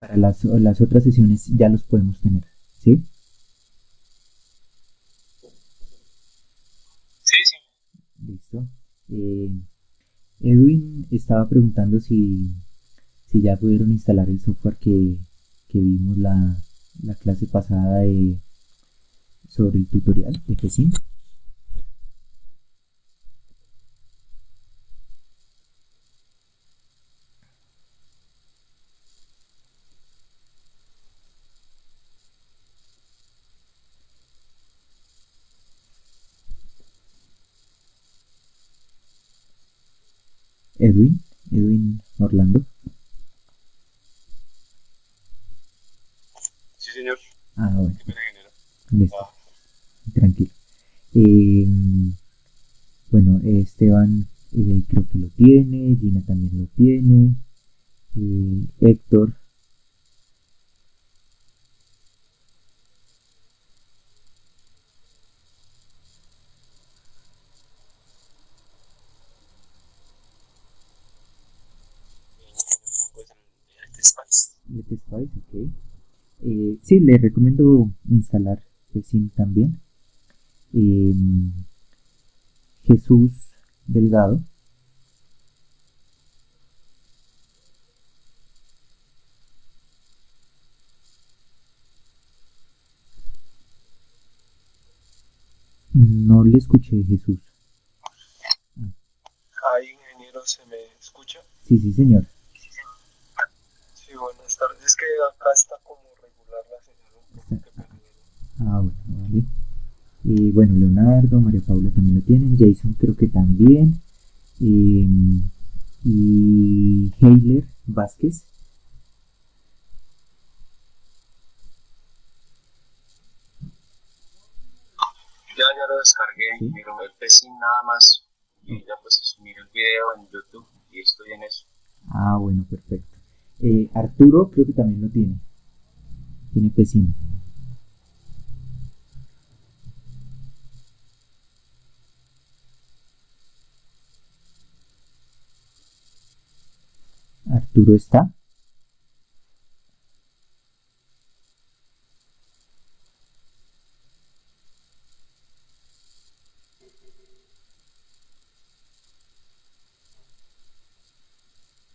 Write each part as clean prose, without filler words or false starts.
Para las otras sesiones ya los podemos tener, ¿sí? Sí, sí. Listo. Eh, Edwin estaba preguntando si ya pudieron instalar el software que vimos la clase pasada sobre el tutorial de FESIM. Edwin Orlando. Sí, señor. Ah, bueno, Qué pena, ingeniero. listo, Ah, tranquilo. Eh, bueno, Esteban creo que lo tiene, Gina también lo tiene, Héctor. pongo el Spice. Let's ok. Sí, le recomiendo instalar FESIM también. Eh, Jesús Delgado. No le escuché, Jesús. Ah, Ay, ingeniero, ¿se me escucha? sí, sí, señor. Sí, buenas tardes. Es que acá está como regular la señal un poco, Está- qué pena, ingeniero. bueno, vale. Bueno, Leonardo, María Paula también lo tienen, Jason creo que también. Eh, y Heiler Vázquez. Ya lo descargué, Sí. ingeniero. El PC nada más. Oh, Y ya pues miro el video en YouTube y estoy en eso. bueno, perfecto. Arturo creo que también lo tiene. Tiene Pesín. Arturo está.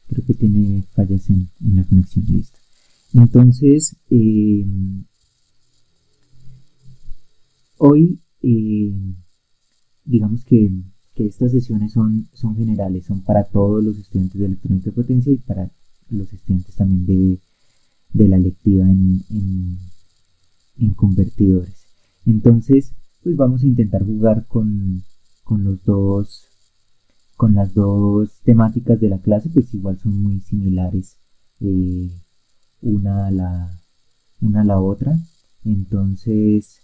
Creo que tiene fallas en la conexión. Listo. Entonces, hoy, digamos que estas sesiones son generales, son para todos los estudiantes de electrónica de potencia y para los estudiantes también de la lectiva en convertidores. Entonces, pues vamos a intentar jugar con los dos, con las dos temáticas de la clase, pues igual son muy similares eh, una, a la, una a la otra. Entonces,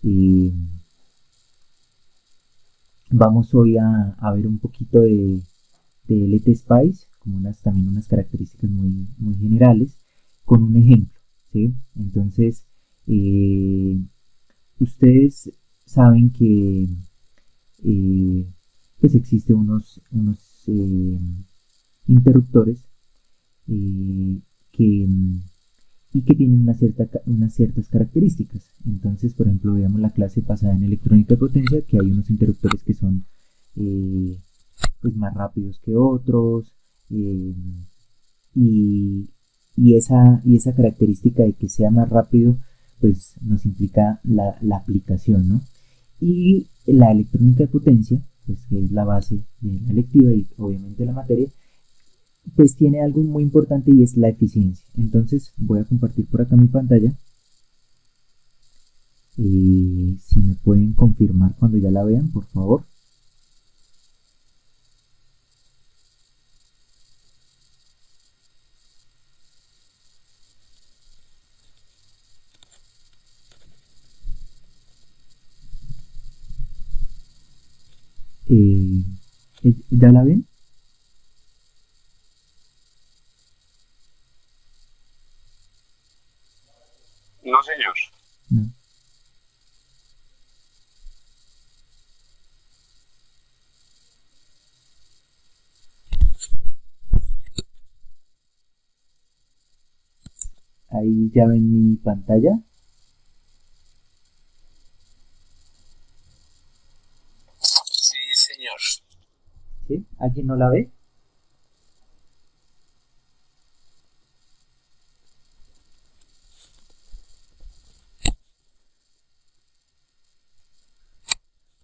eh, vamos hoy a ver un poquito de LT Spice, como también unas características muy generales, con un ejemplo. ¿Sí? Entonces, eh, ustedes saben que pues existen unos interruptores eh, que, y que tienen unas ciertas características. Entonces, por ejemplo, veamos la clase pasada en electrónica de potencia, que hay unos interruptores que son eh, pues más rápidos que otros, eh, y, y esa característica de que sea más rápido, pues nos implica la aplicación, ¿no? Y la electrónica de potencia, pues que es la base de la electiva y obviamente la materia, pues tiene algo muy importante y es la eficiencia. Entonces voy a compartir por acá mi pantalla. Si me pueden confirmar cuando ya la vean, por favor. Eh, ¿Ya la ven? No, señor. No. Ahí ya ven mi pantalla. Sí, señor. ¿Sí? ¿Alguien no la ve?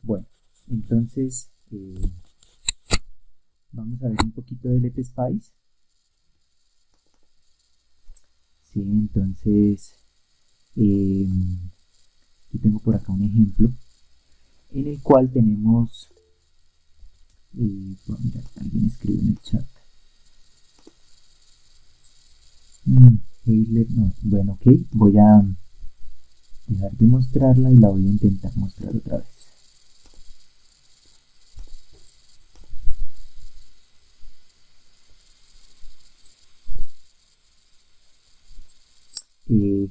Bueno, entonces vamos a ver un poquito de Let Spice. Sí, entonces yo tengo por acá un ejemplo en el cual tenemos, mira, alguien escribe en el chat. Heiler, no, bueno, ok, voy a dejar de mostrarla y la voy a intentar mostrar otra vez.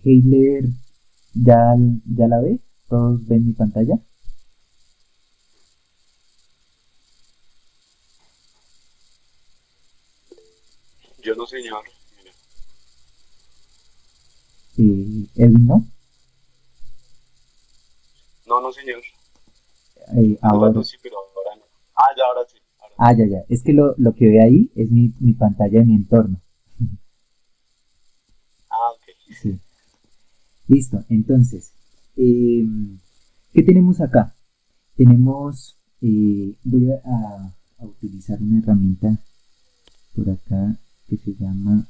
Heiler, ¿ya la ve? ¿Todos ven mi pantalla? Yo no, señor. Mira. Edwin, ¿no? No, no, señor. Hace Ahora, rato sí, pero ahora no. Ah, ya, ahora sí. Ahora sí. ya. Es que lo que ve ahí es mi pantalla de mi entorno. Ah, ok. Sí. Listo. Entonces, ¿qué tenemos acá? Tenemos, voy a utilizar una herramienta por acá que se llama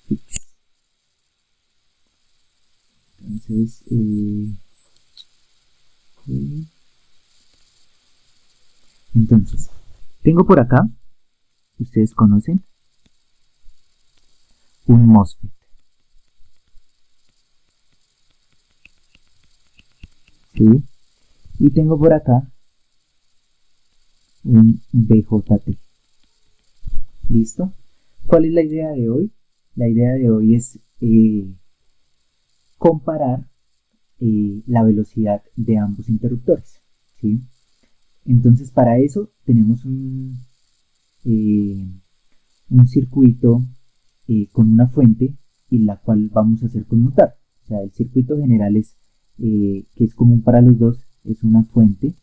Fix. Entonces, ok. Entonces, tengo por acá, ustedes conocen, un MOSFET. ¿Sí? Y tengo por acá un BJT. ¿Listo? ¿Cuál es la idea de hoy? La idea de hoy es comparar la velocidad de ambos interruptores. ¿Sí? Entonces, para eso tenemos un circuito con una fuente y la cual vamos a hacer conmutar. O sea, el circuito general es que es común para los dos, es una fuente.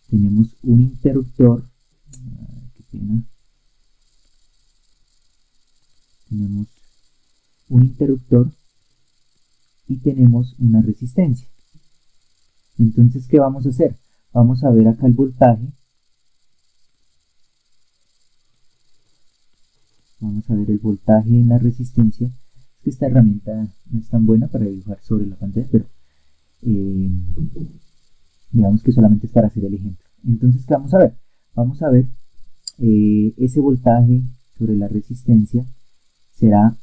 Tenemos un interruptor. Qué pena. Tenemos un interruptor y tenemos una resistencia. Entonces, ¿qué vamos a hacer? Vamos a ver acá el voltaje. Vamos a ver el voltaje en la resistencia. Es que esta herramienta no es tan buena para dibujar sobre la pantalla, pero digamos que solamente es para hacer el ejemplo. Entonces, ¿qué vamos a ver? Vamos a ver ese voltaje sobre la resistencia será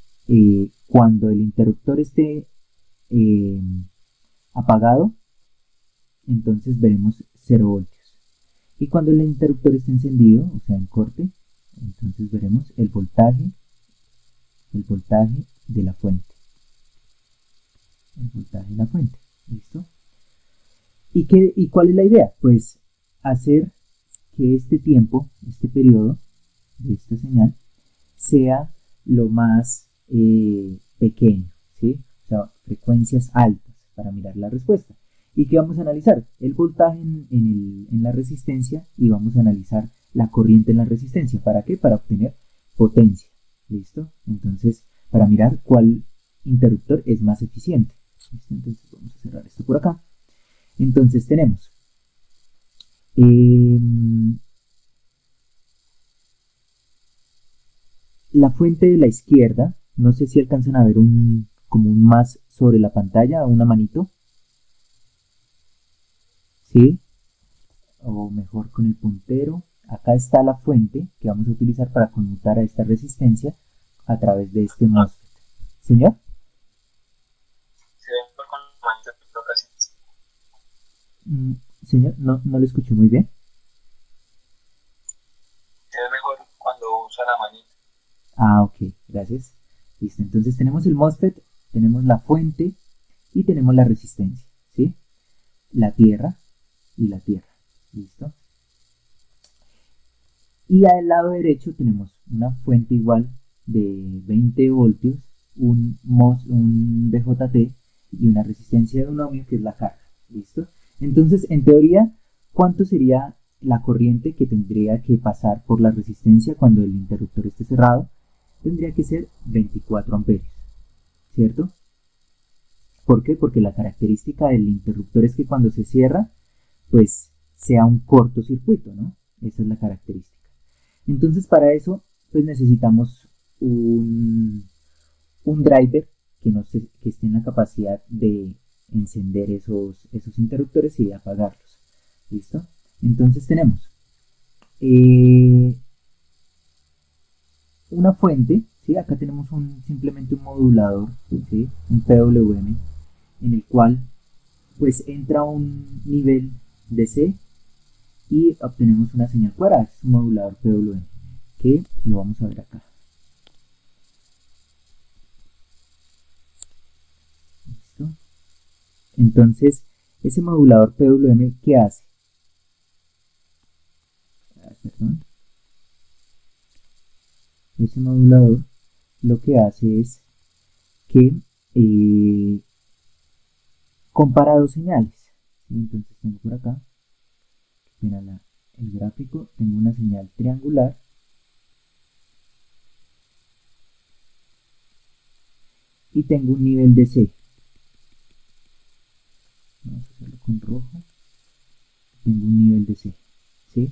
cuando el interruptor esté apagado, entonces veremos 0 voltios. Y cuando el interruptor esté encendido, o sea en corte, entonces veremos el voltaje de la fuente. El voltaje de la fuente. ¿Listo? ¿Y cuál es la idea? Pues hacer que este tiempo, este periodo de esta señal, sea lo más pequeño, ¿sí? O sea, frecuencias altas para mirar la respuesta. ¿Y qué vamos a analizar? El voltaje en la resistencia y vamos a analizar la corriente en la resistencia. ¿Para qué? Para obtener potencia. ¿Listo? Entonces, para mirar cuál interruptor es más eficiente. ¿Listo? Entonces, vamos a cerrar esto por acá. Entonces, tenemos la fuente de la izquierda. No sé si alcanzan a ver como un más sobre la pantalla, una manito. ¿Sí? O mejor con el puntero. Acá está la fuente que vamos a utilizar para conmutar a esta resistencia a través de este MOSFET. ¿Señor? Se ve mejor con la manita, pero casi. Señor, no lo escuché muy bien. Se ve mejor cuando usa la manita. Ah, ok, gracias. Listo, entonces tenemos el MOSFET, tenemos la fuente y tenemos la resistencia, ¿sí? La tierra y la tierra. ¿Listo? Y al lado derecho tenemos una fuente igual de 20 voltios, un BJT y una resistencia de un ohmio que es la carga. ¿Listo? Entonces, en teoría, ¿cuánto sería la corriente que tendría que pasar por la resistencia cuando el interruptor esté cerrado? Tendría que ser 24 amperios, ¿cierto? ¿Por qué? Porque la característica del interruptor es que cuando se cierra, pues sea un cortocircuito, ¿no? Esa es la característica. Entonces, para eso, pues necesitamos un driver que esté en la capacidad de encender esos interruptores y de apagarlos. ¿Listo? Entonces tenemos eh, una fuente, ¿sí? Acá tenemos simplemente un modulador, ¿sí? Un PWM, en el cual pues entra un nivel DC y obtenemos una señal cuadrada. Es un modulador PWM que lo vamos a ver acá. ¿Listo? Entonces, ese modulador PWM, ¿qué hace? Perdón. Ese modulador lo que hace es que compara dos señales. ¿Sí? Entonces tengo por acá, mira el gráfico, tengo una señal triangular y tengo un nivel de C. Vamos a hacerlo con rojo. Tengo un nivel de C. ¿Sí?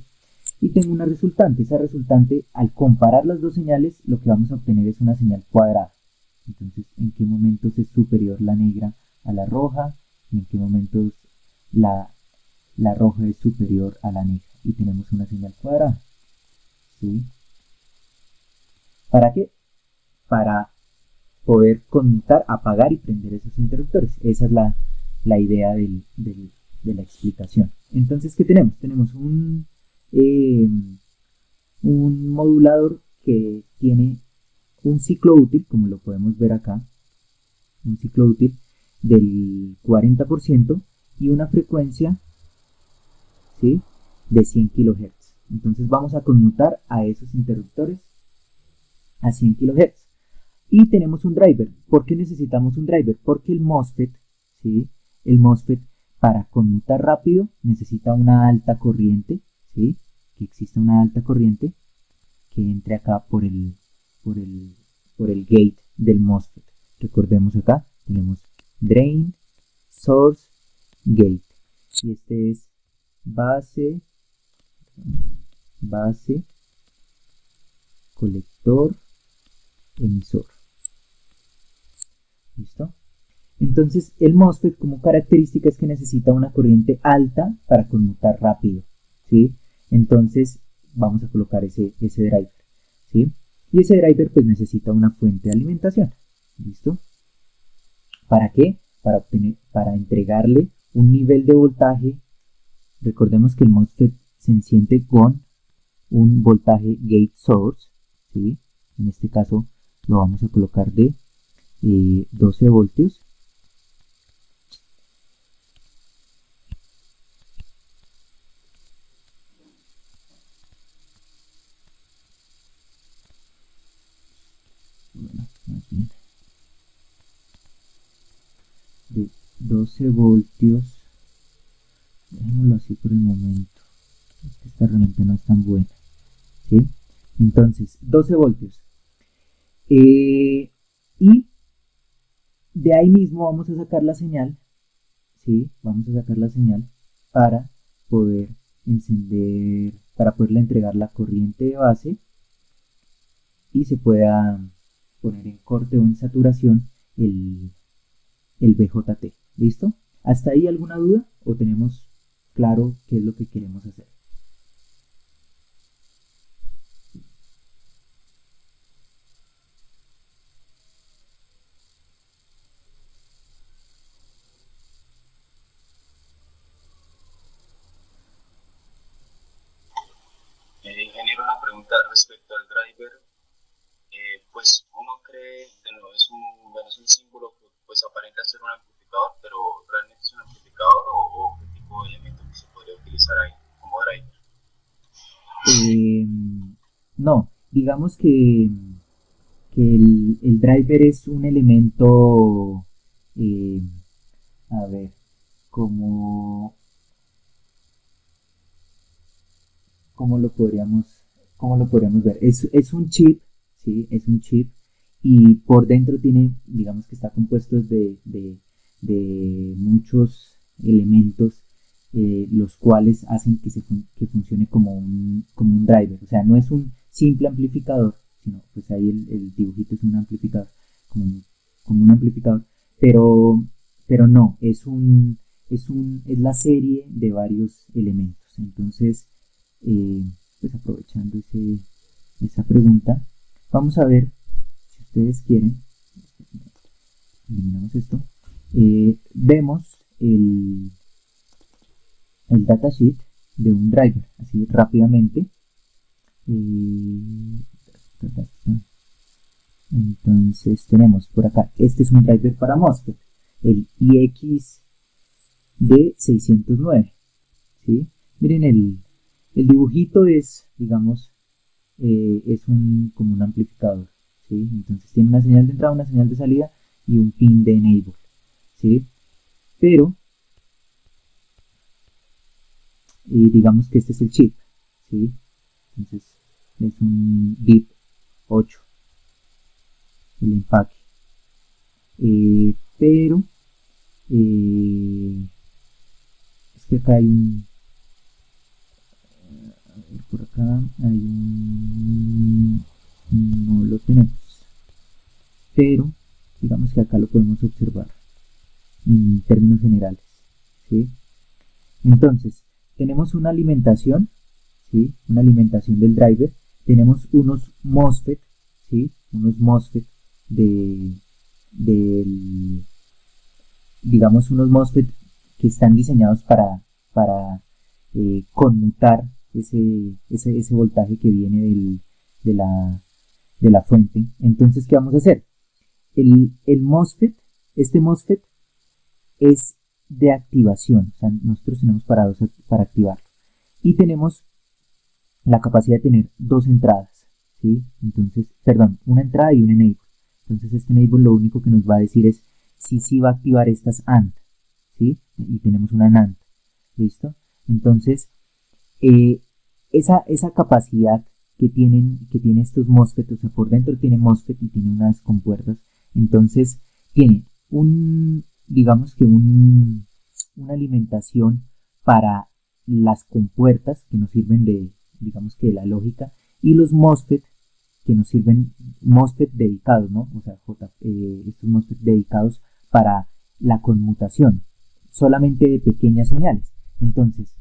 Y tengo una resultante. Esa resultante, al comparar las dos señales, lo que vamos a obtener es una señal cuadrada. Entonces, ¿en qué momentos es superior la negra a la roja? ¿Y en qué momentos la roja es superior a la negra? Y tenemos una señal cuadrada. ¿Sí? ¿Para qué? Para poder conmutar, apagar y prender esos interruptores. Esa es la idea de la explicación. Entonces, ¿qué tenemos? Tenemos un modulador que tiene un ciclo útil, como lo podemos ver acá, un ciclo útil del 40% y una frecuencia, ¿sí?, de 100 kHz. Entonces vamos a conmutar a esos interruptores a 100 kHz. Y tenemos un driver. ¿Por qué necesitamos un driver? Porque el MOSFET, ¿sí?, el MOSFET para conmutar rápido necesita una alta corriente, ¿sí?, que exista una alta corriente que entre acá por el, por el gate del MOSFET. Recordemos acá, tenemos drain, source, gate. Y este es base, colector, emisor. ¿Listo? Entonces el MOSFET como característica es que necesita una corriente alta para conmutar rápido, ¿sí? Entonces vamos a colocar ese driver, ¿sí? Y ese driver pues necesita una fuente de alimentación, ¿listo? ¿Para qué? Para entregarle un nivel de voltaje. Recordemos que el MOSFET se enciende con un voltaje gate source, ¿sí? En este caso lo vamos a colocar de 12 voltios. Bueno, más bien de 12 voltios. Dejémoslo así por el momento. Esta herramienta no es tan buena, ¿sí? Entonces, 12 voltios. Y de ahí mismo vamos a sacar la señal, ¿sí? Vamos a sacar la señal para poder encender, para poderle entregar la corriente de base y se pueda poner en corte o en saturación el BJT. ¿Listo? ¿Hasta ahí alguna duda o tenemos claro qué es lo que queremos hacer? Ingeniero, una pregunta respecto al driver. Pues uno cree, de nuevo, bueno, es un símbolo que pues aparenta ser un amplificador, pero ¿realmente es un amplificador o qué tipo de elemento que se podría utilizar ahí como driver? No, digamos que que el driver es un elemento, eh, a ver, como, ¿cómo lo podríamos, cómo lo podríamos ver? Es un chip, ¿sí? Es un chip y por dentro tiene, digamos que está compuesto de muchos elementos, los cuales hacen que funcione como un driver. O sea, no es un simple amplificador, sino pues ahí el dibujito es un amplificador, como un, como un amplificador, pero, pero no, es la serie de varios elementos. Entonces, eh, pues aprovechando esa pregunta, vamos a ver, si ustedes quieren, eliminamos esto, vemos el datasheet de un driver, así rápidamente. Eh, entonces tenemos por acá, este es un driver para MOSFET, el IXD609, ¿sí? Miren, el dibujito es, digamos, es como un amplificador, ¿sí? Entonces tiene una señal de entrada, una señal de salida y un pin de enable, ¿sí? Pero, digamos que este es el chip, ¿sí? Entonces es un BIP 8, el empaque. Pero, es que acá hay por acá hay no lo tenemos, pero digamos que acá lo podemos observar en términos generales, ¿sí? Entonces, tenemos una alimentación, ¿sí? Una alimentación del driver, tenemos unos MOSFET, ¿sí? Unos MOSFET de, del, digamos, unos MOSFET que están diseñados para conmutar ese voltaje que viene de, de la fuente. Entonces, ¿qué vamos a hacer? El MOSFET, este MOSFET es de activación, o sea, nosotros tenemos parados para activarlo. Y tenemos la capacidad de tener dos entradas, ¿sí? Entonces, perdón, una entrada y un enable. Entonces, este enable lo único que nos va a decir es si sí va a activar estas AND, ¿sí? Y tenemos una NAND, ¿listo? Entonces, esa capacidad que tiene estos MOSFET, o sea, por dentro tiene MOSFET y tiene unas compuertas, entonces tiene digamos que una alimentación para las compuertas que nos sirven digamos que de la lógica, y los MOSFET que nos sirven, MOSFET dedicados, ¿no? O sea, estos MOSFET dedicados para la conmutación, solamente de pequeñas señales. Entonces,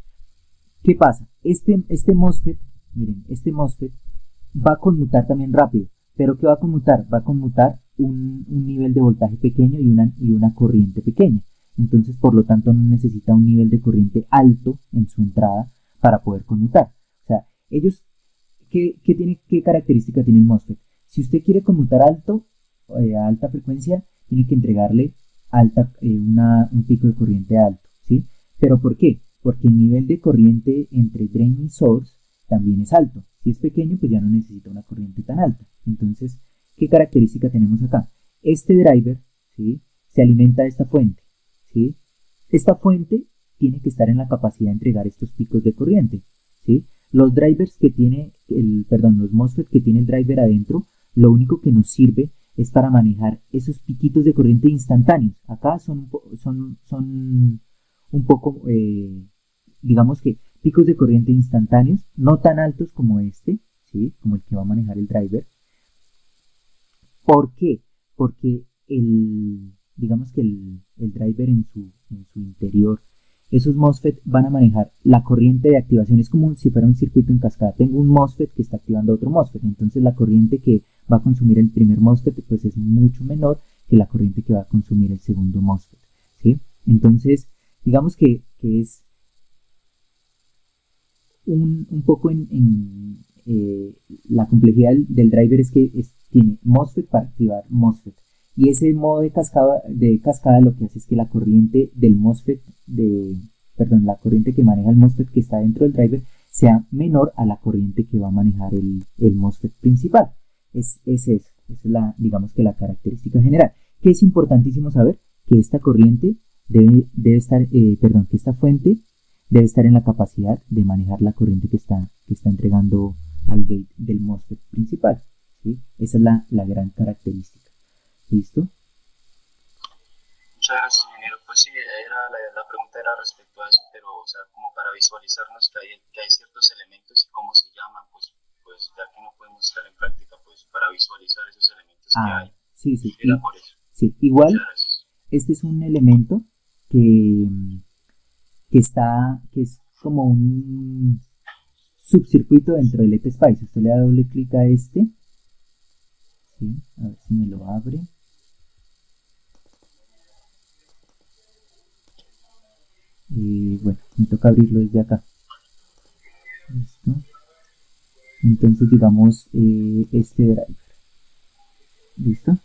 ¿qué pasa? Este MOSFET, miren, este MOSFET va a conmutar también rápido, pero ¿qué va a conmutar? Va a conmutar un nivel de voltaje pequeño y una corriente pequeña. Entonces, por lo tanto, no necesita un nivel de corriente alto en su entrada para poder conmutar. O sea, ellos, ¿qué característica tiene el MOSFET? Si usted quiere conmutar alto, a alta frecuencia, tiene que entregarle un pico de corriente alto, ¿sí? ¿Pero por qué? Porque el nivel de corriente entre drain y source también es alto. Si es pequeño, pues ya no necesita una corriente tan alta. Entonces, ¿qué característica tenemos acá? Este driver, ¿sí? Se alimenta de esta fuente, ¿sí? Esta fuente tiene que estar en la capacidad de entregar estos picos de corriente, ¿sí? Los drivers que tiene, los MOSFET que tiene el driver adentro, lo único que nos sirve es para manejar esos piquitos de corriente instantáneos. Acá son un poco, digamos que picos de corriente instantáneos, no tan altos como este, ¿sí? Como el que va a manejar el driver. ¿Por qué? Porque digamos que el driver en su interior, esos MOSFET van a manejar la corriente de activación, es como si fuera un circuito en cascada. Tengo un MOSFET que está activando otro MOSFET, entonces la corriente que va a consumir el primer MOSFET pues es mucho menor que la corriente que va a consumir el segundo MOSFET, ¿sí? Entonces, digamos que es un poco la complejidad del driver es que tiene MOSFET para activar MOSFET. Y ese modo de cascada lo que hace es que la corriente del MOSFET, la corriente que maneja el MOSFET que está dentro del driver sea menor a la corriente que va a manejar el MOSFET principal. Es eso. Esa es digamos que la característica general. Que es importantísimo saber que esta corriente debe estar, que esta fuente debe estar en la capacidad de manejar la corriente que está entregando al gate del MOSFET principal. ¿Sí? Esa es la gran característica. ¿Listo? Muchas gracias, ingeniero. Pues sí, la pregunta era respecto a eso, pero o sea, como para visualizarnos que hay ciertos elementos y cómo se llaman, pues ya que no podemos estar en práctica, pues para visualizar esos elementos que hay. Sí, sí. Era por eso. Sí, igual, este es un elemento que es como un subcircuito dentro del ETSPICE. Usted le da doble clic a este. ¿Sí? A ver si me lo abre. Bueno, me toca abrirlo desde acá. Listo. Entonces, digamos, este driver. ¿Listo?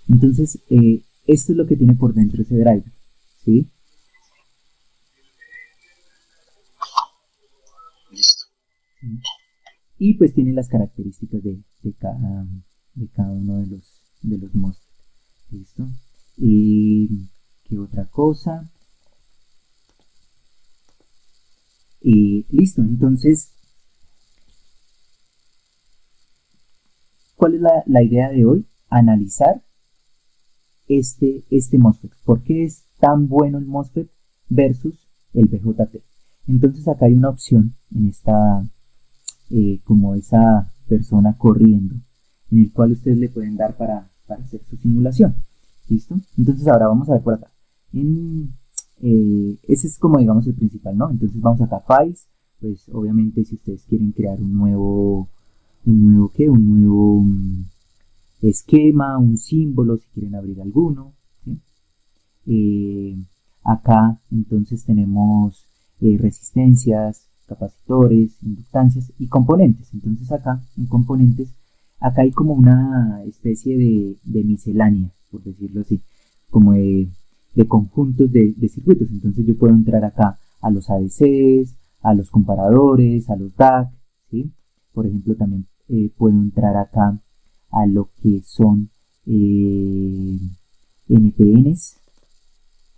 Entonces, esto es lo que tiene por dentro ese driver. ¿Sí? Listo. Y pues tiene las características de cada uno de los MOSFET. ¿Listo? Y ¿qué otra cosa? Y listo, entonces, ¿cuál es la idea de hoy? Analizar este MOSFET. ¿Por qué es tan bueno el MOSFET versus el BJT? Entonces acá hay una opción en esta, como esa persona corriendo, en el cual ustedes le pueden dar para hacer su simulación. ¿Listo? Entonces ahora vamos a ver por acá. Ese es como digamos el principal, ¿no? Entonces vamos acá a Files, pues obviamente si ustedes quieren crear un nuevo esquema, un símbolo, si quieren abrir alguno, ¿sí? Acá entonces tenemos resistencias, capacitores, inductancias y componentes. Entonces acá en componentes, acá hay como una especie de miscelánea, por decirlo así, como de conjuntos de circuitos. Entonces yo puedo entrar acá a los ADCs, a los comparadores, a los DAC, ¿sí? Por ejemplo, también puedo entrar acá a lo que son NPNs,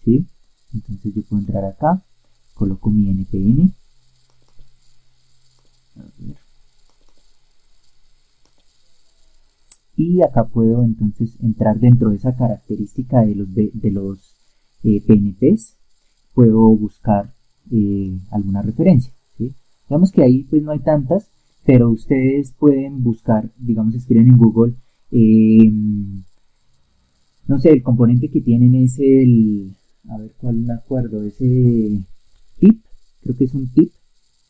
¿sí? Entonces yo puedo entrar acá, coloco mi NPN. A ver. Y acá puedo entonces entrar dentro de esa característica de los PNPs, puedo buscar alguna referencia, ¿sí? Digamos que ahí pues no hay tantas, pero ustedes pueden buscar, digamos, escriben en Google, no sé, el componente que tienen es a ver cuál me acuerdo, ese TIP, creo que es un TIP,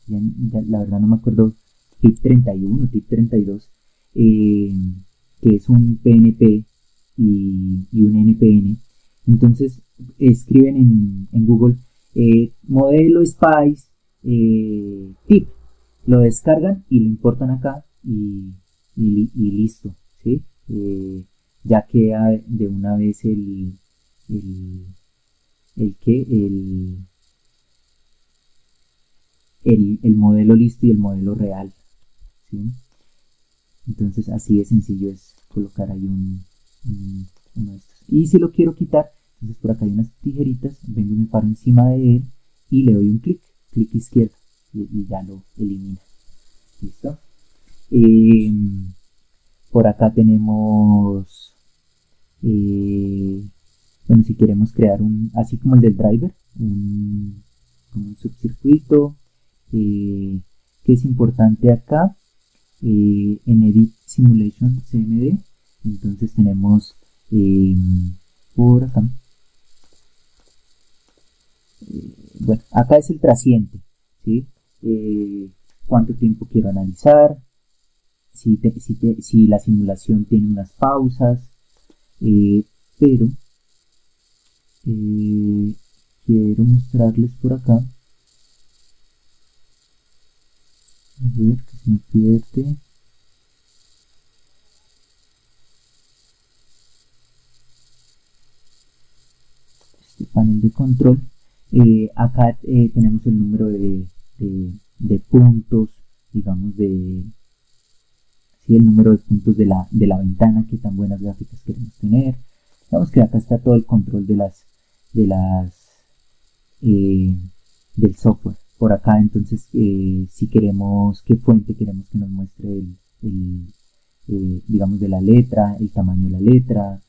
ya la verdad no me acuerdo, TIP 31, TIP 32, que es un PNP y un NPN. Entonces escriben en Google modelo SPICE TIP, lo descargan y lo importan acá y listo, ¿sí? Ya queda de una vez el modelo listo y el modelo real, ¿sí? Entonces así de sencillo es colocar ahí uno de estos. Y si lo quiero quitar, entonces por acá hay unas tijeritas, vengo y me paro encima de él y le doy un clic izquierdo y ya lo elimina. ¿Listo? Por acá tenemos, bueno, si queremos crear así como el del driver, como un subcircuito, que es importante acá, en Edit Simulation CMD, entonces tenemos por acá, bueno, acá es el trasciente, ¿sí? Cuánto tiempo quiero analizar, si la simulación tiene unas pausas, pero quiero mostrarles por acá, a ver que se me pierde. Este panel de control. Acá tenemos el número de puntos, digamos, ¿sí? El número de puntos de la ventana, qué tan buenas gráficas queremos tener. Digamos que acá está todo el control de las, eh, del software. Por acá, entonces, si queremos, qué fuente queremos que nos muestre digamos, de la letra, el tamaño de la letra,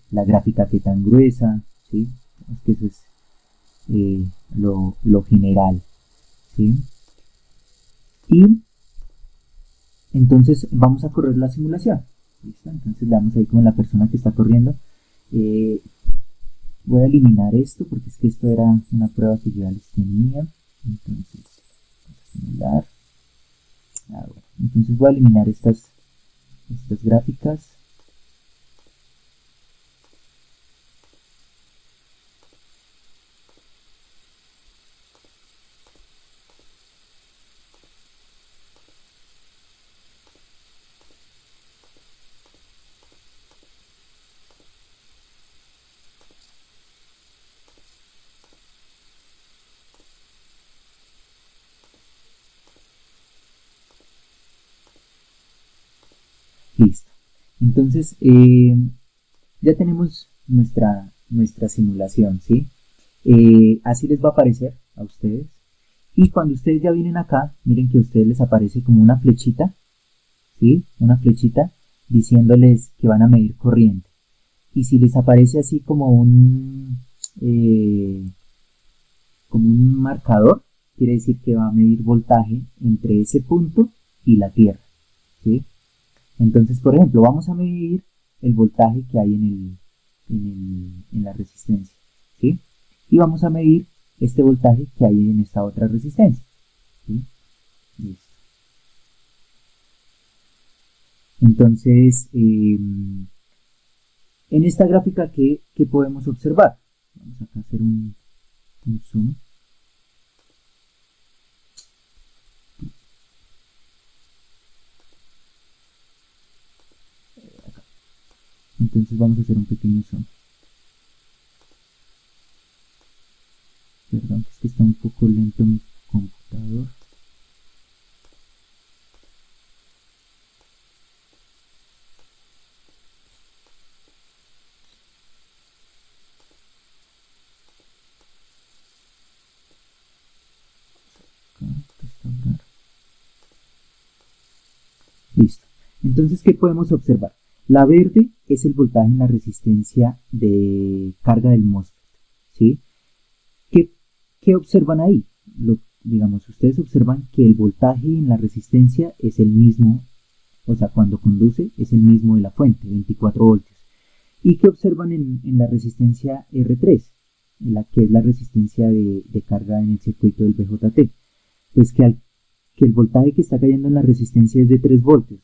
la gráfica que tan gruesa, ¿sí? Es que eso es lo general, ¿sí? Y entonces vamos a correr la simulación, ¿listo? Entonces le damos ahí como la persona que está corriendo. Eh, Voy a eliminar esto porque es que esto era una prueba que yo ya les tenía. Entonces, vamos a simular. Entonces voy a eliminar estas gráficas. Listo. Entonces, ya tenemos nuestra simulación, ¿sí? Así les va a aparecer a ustedes. Y cuando ustedes ya vienen acá, miren que a ustedes les aparece como una flechita, ¿sí? Una flechita diciéndoles que van a medir corriente. Y si les aparece así como un marcador, quiere decir que va a medir voltaje entre ese punto y la Tierra, ¿sí? Entonces, por ejemplo, vamos a medir el voltaje que hay en la resistencia, ¿sí? Y vamos a medir este voltaje que hay en esta otra resistencia, ¿sí? Listo. Entonces, en esta gráfica, ¿qué podemos observar? Vamos acá a hacer un zoom. Entonces vamos a hacer un pequeño zoom. Perdón, es que está un poco lento mi computador. Listo. Entonces, ¿qué podemos observar? La verde es el voltaje en la resistencia de carga del MOSFET, ¿sí? ¿Qué observan ahí? Digamos, ustedes observan que el voltaje en la resistencia es el mismo, o sea, cuando conduce es el mismo de la fuente, 24 voltios. ¿Y qué observan en la resistencia R3? En la que es la resistencia de carga en el circuito del BJT. Pues que el voltaje que está cayendo en la resistencia es de 3 voltios,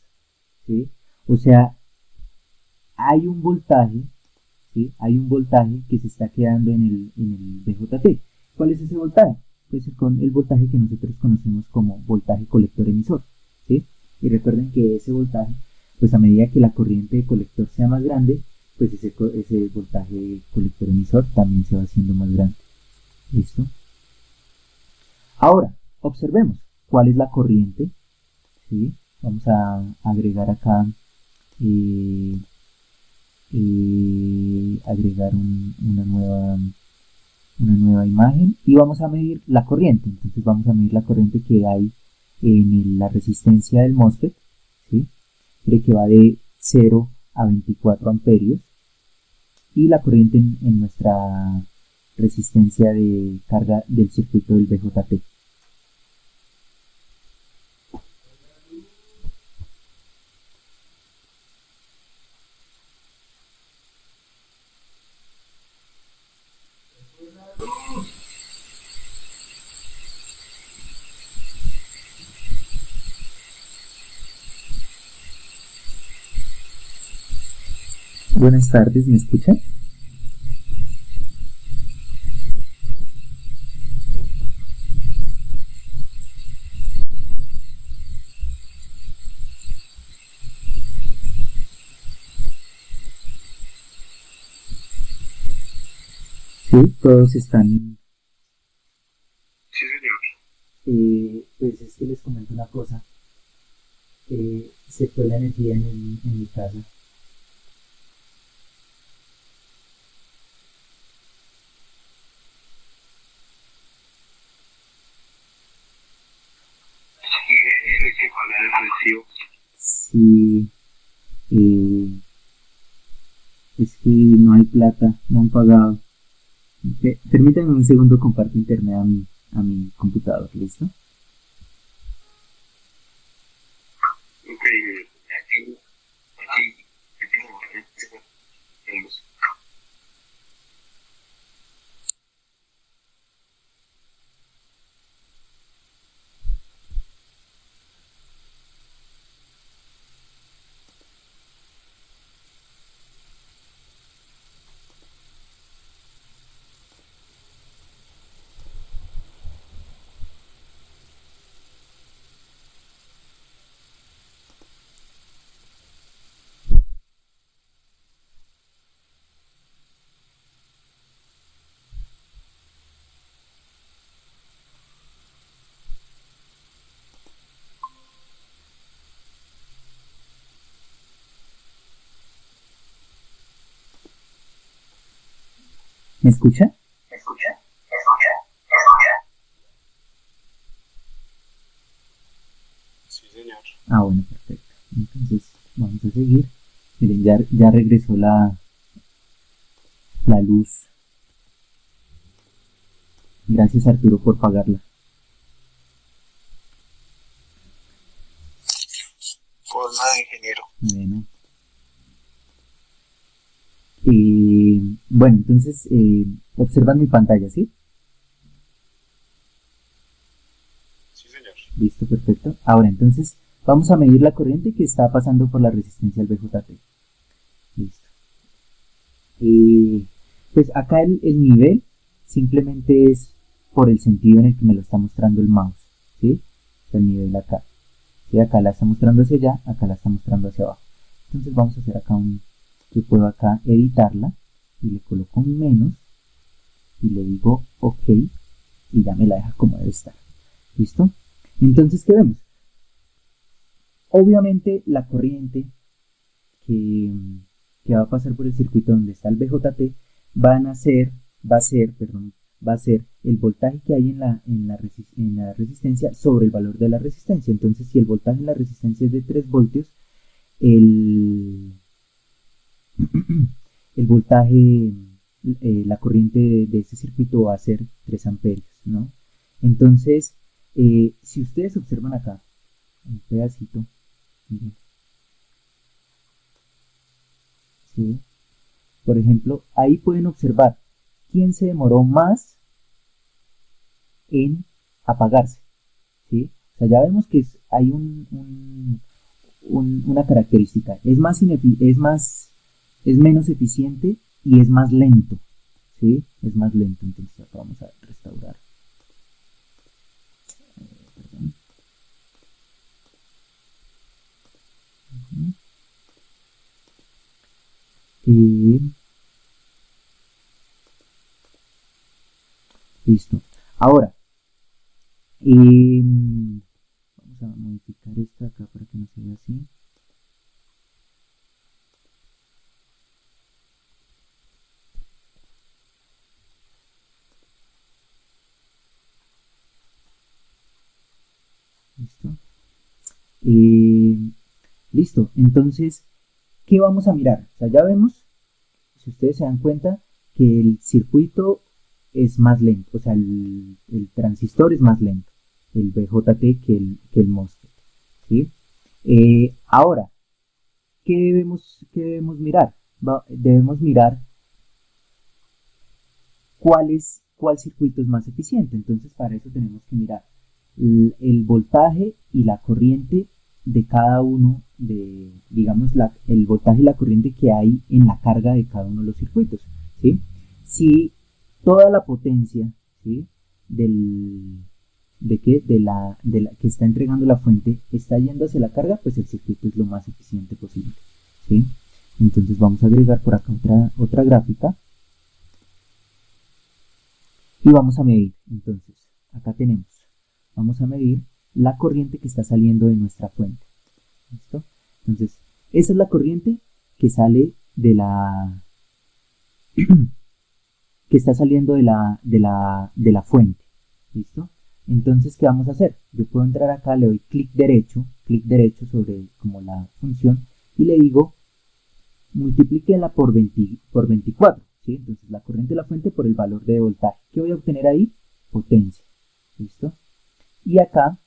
¿sí? O sea, hay un voltaje, ¿sí? Hay un voltaje que se está quedando en el BJT. ¿Cuál es ese voltaje? Pues el voltaje que nosotros conocemos como voltaje colector emisor, ¿sí? Y recuerden que ese voltaje, pues a medida que la corriente de colector sea más grande, pues ese voltaje colector emisor también se va haciendo más grande. ¿Listo? Ahora, observemos cuál es la corriente, ¿sí? Vamos a agregar acá agregar una nueva imagen y vamos a medir la corriente. Entonces vamos a medir la corriente que hay en la resistencia del MOSFET, ¿sí? Que va de 0 a 24 amperios y la corriente en nuestra resistencia de carga del circuito del BJT. Buenas tardes, ¿me escuchan? Sí, todos están. Sí, señor. Pues es que les comento una cosa. se fue la energía en mi casa. Ingeniero, hay que pagar el recibo. Sí, eh, es que no hay plata, no han pagado. Permítanme un segundo, comparto internet a mi computador, ¿listo? Ok, aquí vamos. ¿Me escucha? ¿Me escucha? Sí, señor. Ah, bueno, perfecto. Entonces, vamos a seguir. Miren, ya regresó la luz. Gracias, Arturo, por pagarla. Por nada, ingeniero. Bueno, bueno, entonces, observan mi pantalla, ¿sí? Sí, señor. Listo, perfecto. Ahora, entonces, vamos a medir la corriente que está pasando por la resistencia al BJT. Listo. Pues acá el nivel simplemente es por el sentido en el que me lo está mostrando el mouse, ¿sí? O sea, el nivel acá. ¿Sí? Acá la está mostrando hacia allá, acá la está mostrando hacia abajo. Entonces vamos a hacer acá yo puedo acá editarla y le coloco un menos y le digo OK y ya me la deja como debe estar. ¿Listo? Entonces, ¿qué vemos? Obviamente la corriente que, que va a pasar por el circuito donde está el BJT va a ser, perdón, va a ser el voltaje que hay en la resistencia sobre el valor de la resistencia. Entonces, si el voltaje en la resistencia es de 3 voltios, el, el voltaje, la corriente de este circuito va a ser 3 amperios, ¿no? Entonces, si ustedes observan acá, un pedacito, miren, ¿sí? Por ejemplo, ahí pueden observar quién se demoró más en apagarse, ¿sí? O sea, ya vemos que hay una característica, es menos eficiente y es más lento, ¿sí? Es más lento, entonces acá vamos a restaurar. Perdón. Listo. Ahora, vamos a modificar esta acá para que no se vea así. Listo. Listo. Entonces, ¿qué vamos a mirar? O sea, ya vemos, si ustedes se dan cuenta, que el circuito es más lento, o sea, el transistor es más lento, el BJT que el MOSFET, ¿sí? Ahora, ¿qué debemos mirar? Debemos mirar cuál circuito es más eficiente. Entonces, para eso tenemos que mirar el voltaje y la corriente de cada uno digamos, el voltaje y la corriente que hay en la carga de cada uno de los circuitos, ¿sí? Si toda la potencia, ¿sí? del, de la que está entregando la fuente está yendo hacia la carga, pues el circuito es lo más eficiente posible, ¿sí? Entonces vamos a agregar por acá otra gráfica y vamos a medir. Entonces, acá vamos a medir la corriente que está saliendo de nuestra fuente. ¿Listo? Entonces, esa es la corriente que sale de la que está saliendo de la fuente. ¿Listo? Entonces, ¿qué vamos a hacer? Yo puedo entrar acá, le doy clic derecho sobre como la función y le digo multiplíquela por 24. ¿Sí? Entonces, la corriente de la fuente por el valor de voltaje. ¿Qué voy a obtener ahí? Potencia. ¿Listo? Y acá,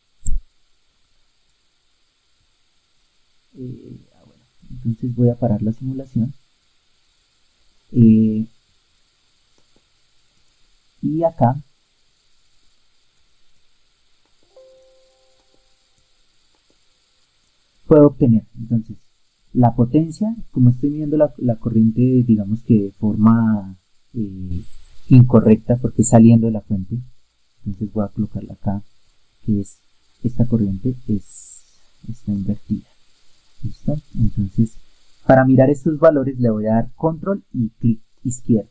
bueno, entonces voy a parar la simulación. Y acá puedo obtener, entonces, la potencia, como estoy midiendo la corriente, digamos que de forma incorrecta, porque es saliendo de la fuente, entonces voy a colocarla acá, que es esta corriente, está invertida. ¿Listo? Entonces, para mirar estos valores le voy a dar control y clic izquierdo.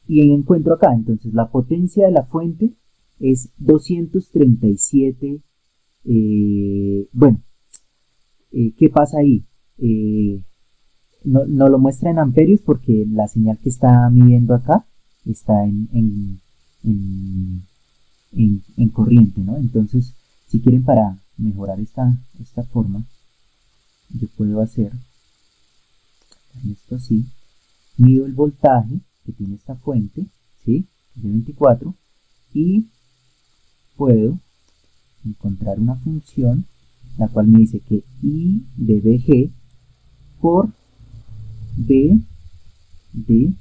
Y encuentro acá, entonces, la potencia de la fuente es 237, bueno, ¿qué pasa ahí? No lo muestra en amperios porque la señal que está midiendo acá está en corriente, ¿no? Entonces, si quieren para mejorar esta forma, yo puedo hacer esto así, mido el voltaje que tiene esta fuente, ¿sí? De 24, y puedo encontrar una función la cual me dice que I de BG por B de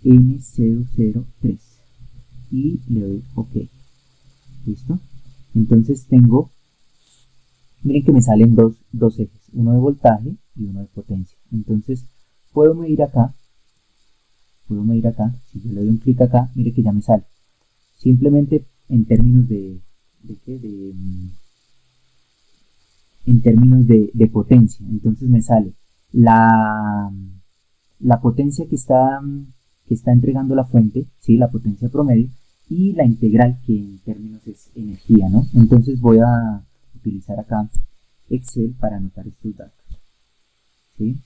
N003 y le doy OK. ¿Listo? Entonces tengo, miren que me salen dos ejes, uno de voltaje y uno de potencia. Entonces puedo medir acá, si yo le doy un clic acá, mire que ya me sale. Simplemente en términos en términos de potencia. Entonces me sale la potencia que está entregando la fuente, ¿sí? La potencia promedio, y la integral, que en términos es energía, ¿no? Entonces voy a utilizar acá Excel para anotar estos datos, ¿sí?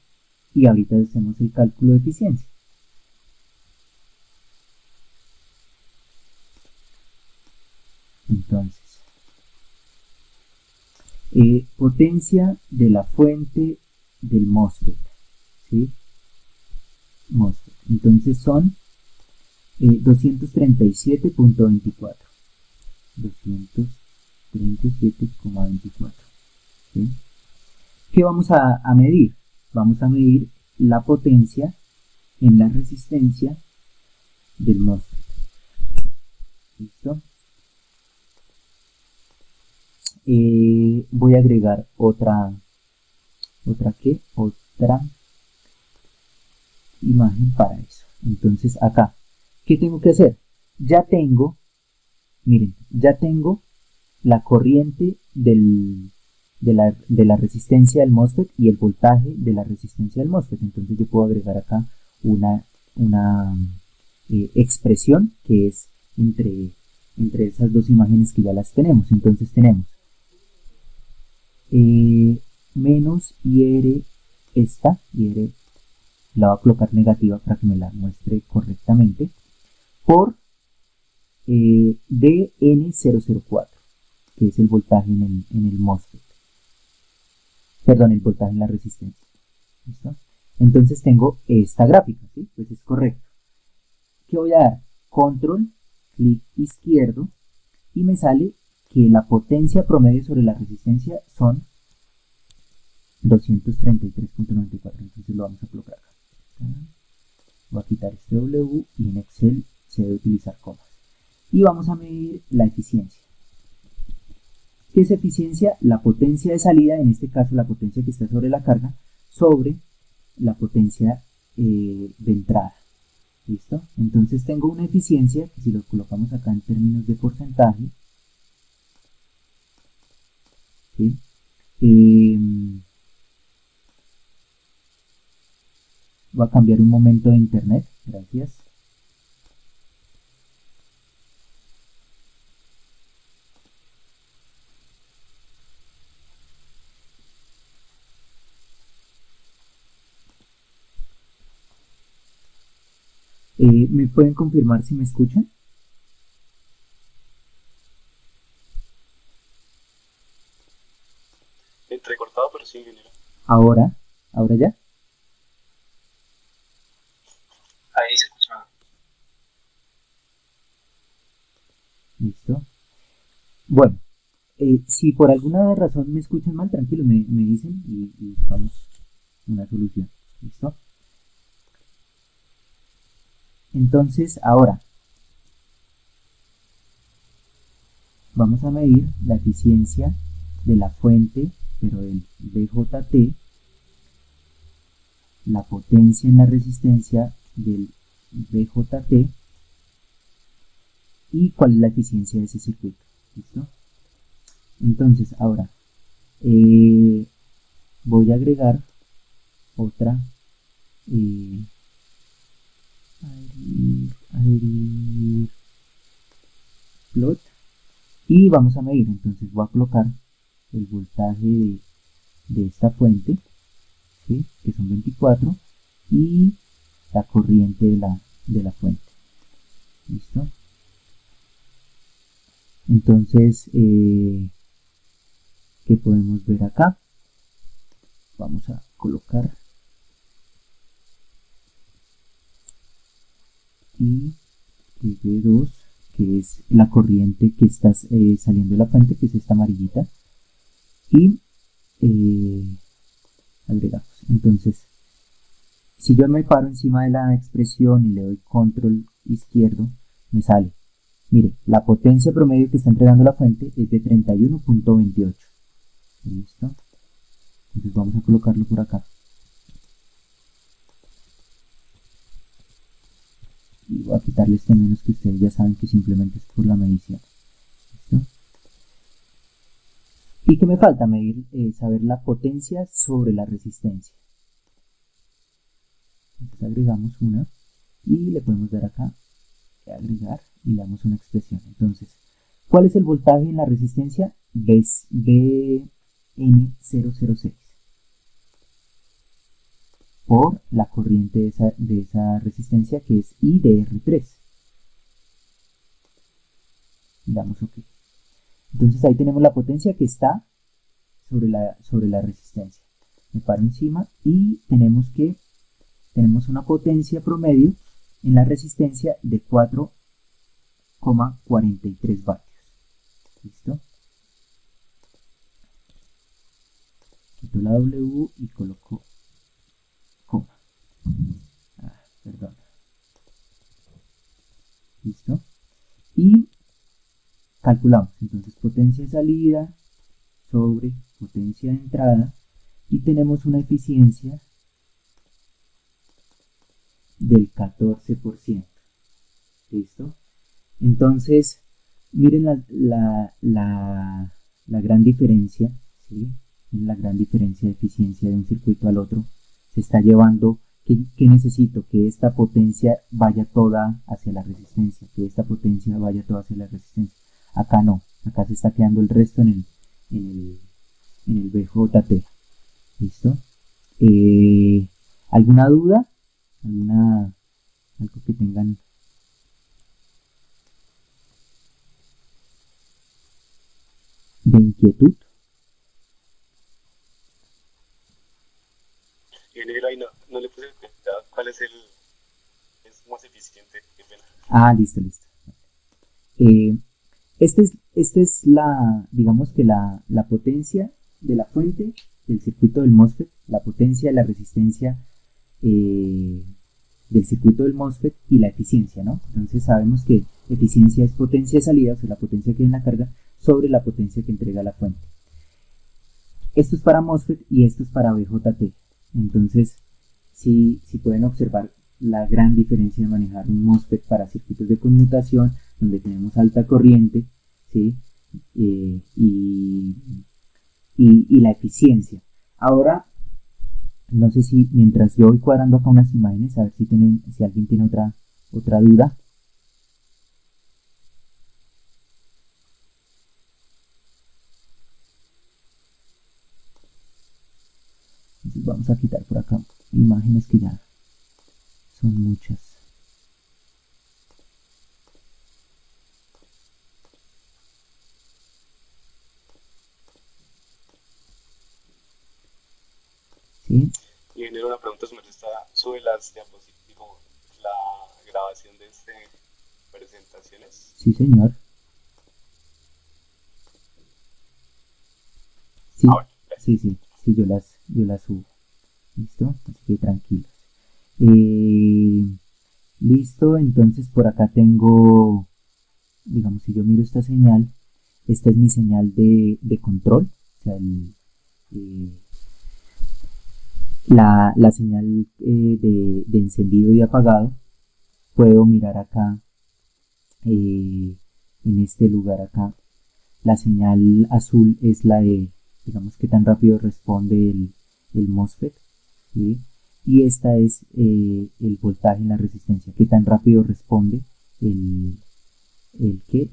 Y ahorita hacemos el cálculo de eficiencia. Entonces, potencia de la fuente del MOSFET, ¿sí? MOSFET. Entonces son 237.24. 237,24. ¿Sí? ¿Qué vamos a medir? Vamos a medir la potencia en la resistencia del MOSFET. ¿Listo? Voy a agregar otra imagen para eso. Entonces acá, ¿qué tengo que hacer? Ya tengo, miren, ya tengo la corriente de la resistencia del MOSFET y el voltaje de la resistencia del MOSFET. Entonces yo puedo agregar acá una expresión que es entre esas dos imágenes que ya las tenemos. Entonces tenemos menos IR, IR la voy a colocar negativa para que me la muestre correctamente, por DN004, que es el voltaje en el MOSFET. Perdón, el voltaje en la resistencia. ¿Listo? Entonces tengo esta gráfica, ¿sí? Pues es correcto. ¿Qué voy a dar? Control, clic izquierdo, y me sale que la potencia promedio sobre la resistencia son 233.94. Entonces lo vamos a colocar acá. Voy a quitar este W y en Excel se debe utilizar comas. Y vamos a medir la eficiencia. ¿Qué es eficiencia? La potencia de salida, en este caso la potencia que está sobre la carga, sobre la potencia de entrada. ¿Listo? Entonces tengo una eficiencia que, si lo colocamos acá en términos de porcentaje, ¿sí? Voy a cambiar un momento de internet, gracias. ¿Me pueden confirmar si me escuchan? Entrecortado, pero sí, ingeniero. Ahora, ahora ya. Ahí se escucha. Listo. Bueno, si por alguna razón me escuchan mal, tranquilo, me dicen y buscamos una solución. ¿Listo? Entonces, ahora vamos a medir la eficiencia de la fuente, pero del BJT, la potencia en la resistencia del BJT y cuál es la eficiencia de ese circuito. ¿Listo? Entonces, ahora voy a agregar otra adherir plot y vamos a medir. Entonces voy a colocar el voltaje de esta fuente, ¿sí? Que son 24, y la corriente de la fuente. ¿Listo? Entonces, ¿qué podemos ver acá? Vamos a colocar y V2, que es la corriente que está saliendo de la fuente, que es esta amarillita, y agregamos. Entonces, si yo me paro encima de la expresión y le doy control izquierdo, me sale, mire, la potencia promedio que está entregando la fuente es de 31.28. ¿Listo? Entonces vamos a colocarlo por acá. Y voy a quitarle este menos que ustedes ya saben que simplemente es por la medición. ¿Listo? ¿Y qué me falta? Medir, saber la potencia sobre la resistencia. Entonces agregamos una y le podemos dar acá agregar y le damos una expresión. Entonces, ¿cuál es el voltaje en la resistencia? BN006 por la corriente de esa resistencia, que es IDR3. Y damos OK. Entonces ahí tenemos la potencia que está sobre la resistencia. Me paro encima y tenemos una potencia promedio en la resistencia de 4,43 vatios. ¿Listo? Quito la W y coloco coma. Perdón. ¿Listo? Y calculamos. Entonces, potencia de salida sobre potencia de entrada y tenemos una eficiencia del 14%. ¿Listo? Entonces, miren la gran diferencia, ¿sí? La gran diferencia de eficiencia de un circuito al otro. Se está llevando, ¿qué necesito? Que esta potencia vaya toda hacia la resistencia, que esta potencia vaya toda hacia la resistencia. Acá no, acá se está quedando el resto en el BJT. ¿Listo? ¿Alguna duda? Algo que tengan? ¿De inquietud? Ingeniero, ahí no le puse cuidado. ¿Cuál es más eficiente? Qué pena. Listo. Esta es digamos que la potencia de la fuente del circuito del MOSFET, la potencia de la resistencia del circuito del MOSFET y la eficiencia, ¿no? Entonces sabemos que eficiencia es potencia de salida, o sea, la potencia que hay en la carga sobre la potencia que entrega la fuente. Esto es para MOSFET y esto es para BJT. Entonces, si pueden observar la gran diferencia de manejar un MOSFET para circuitos de conmutación, donde tenemos alta corriente, ¿sí? Y la eficiencia. Ahora, no sé si mientras yo voy cuadrando acá unas imágenes, a ver si alguien tiene otra duda. Entonces vamos a quitar por acá imágenes que ya son muchas. ¿sí? Ingeniero, una pregunta, su merced está, sube las diapositivas, la grabación de presentaciones. Sí, señor. Sí, Bueno, sí, yo las subo. ¿Listo? Así que tranquilos. Eh, listo, entonces por acá tengo, digamos, si yo miro esta señal, esta es mi señal de control, o sea, eh, la señal de encendido y apagado. Puedo mirar acá, eh, en este lugar acá, la señal azul es la de, digamos, qué tan rápido responde el MOSFET, ¿sí? Y esta es el voltaje en la resistencia, qué tan rápido responde el, ¿qué?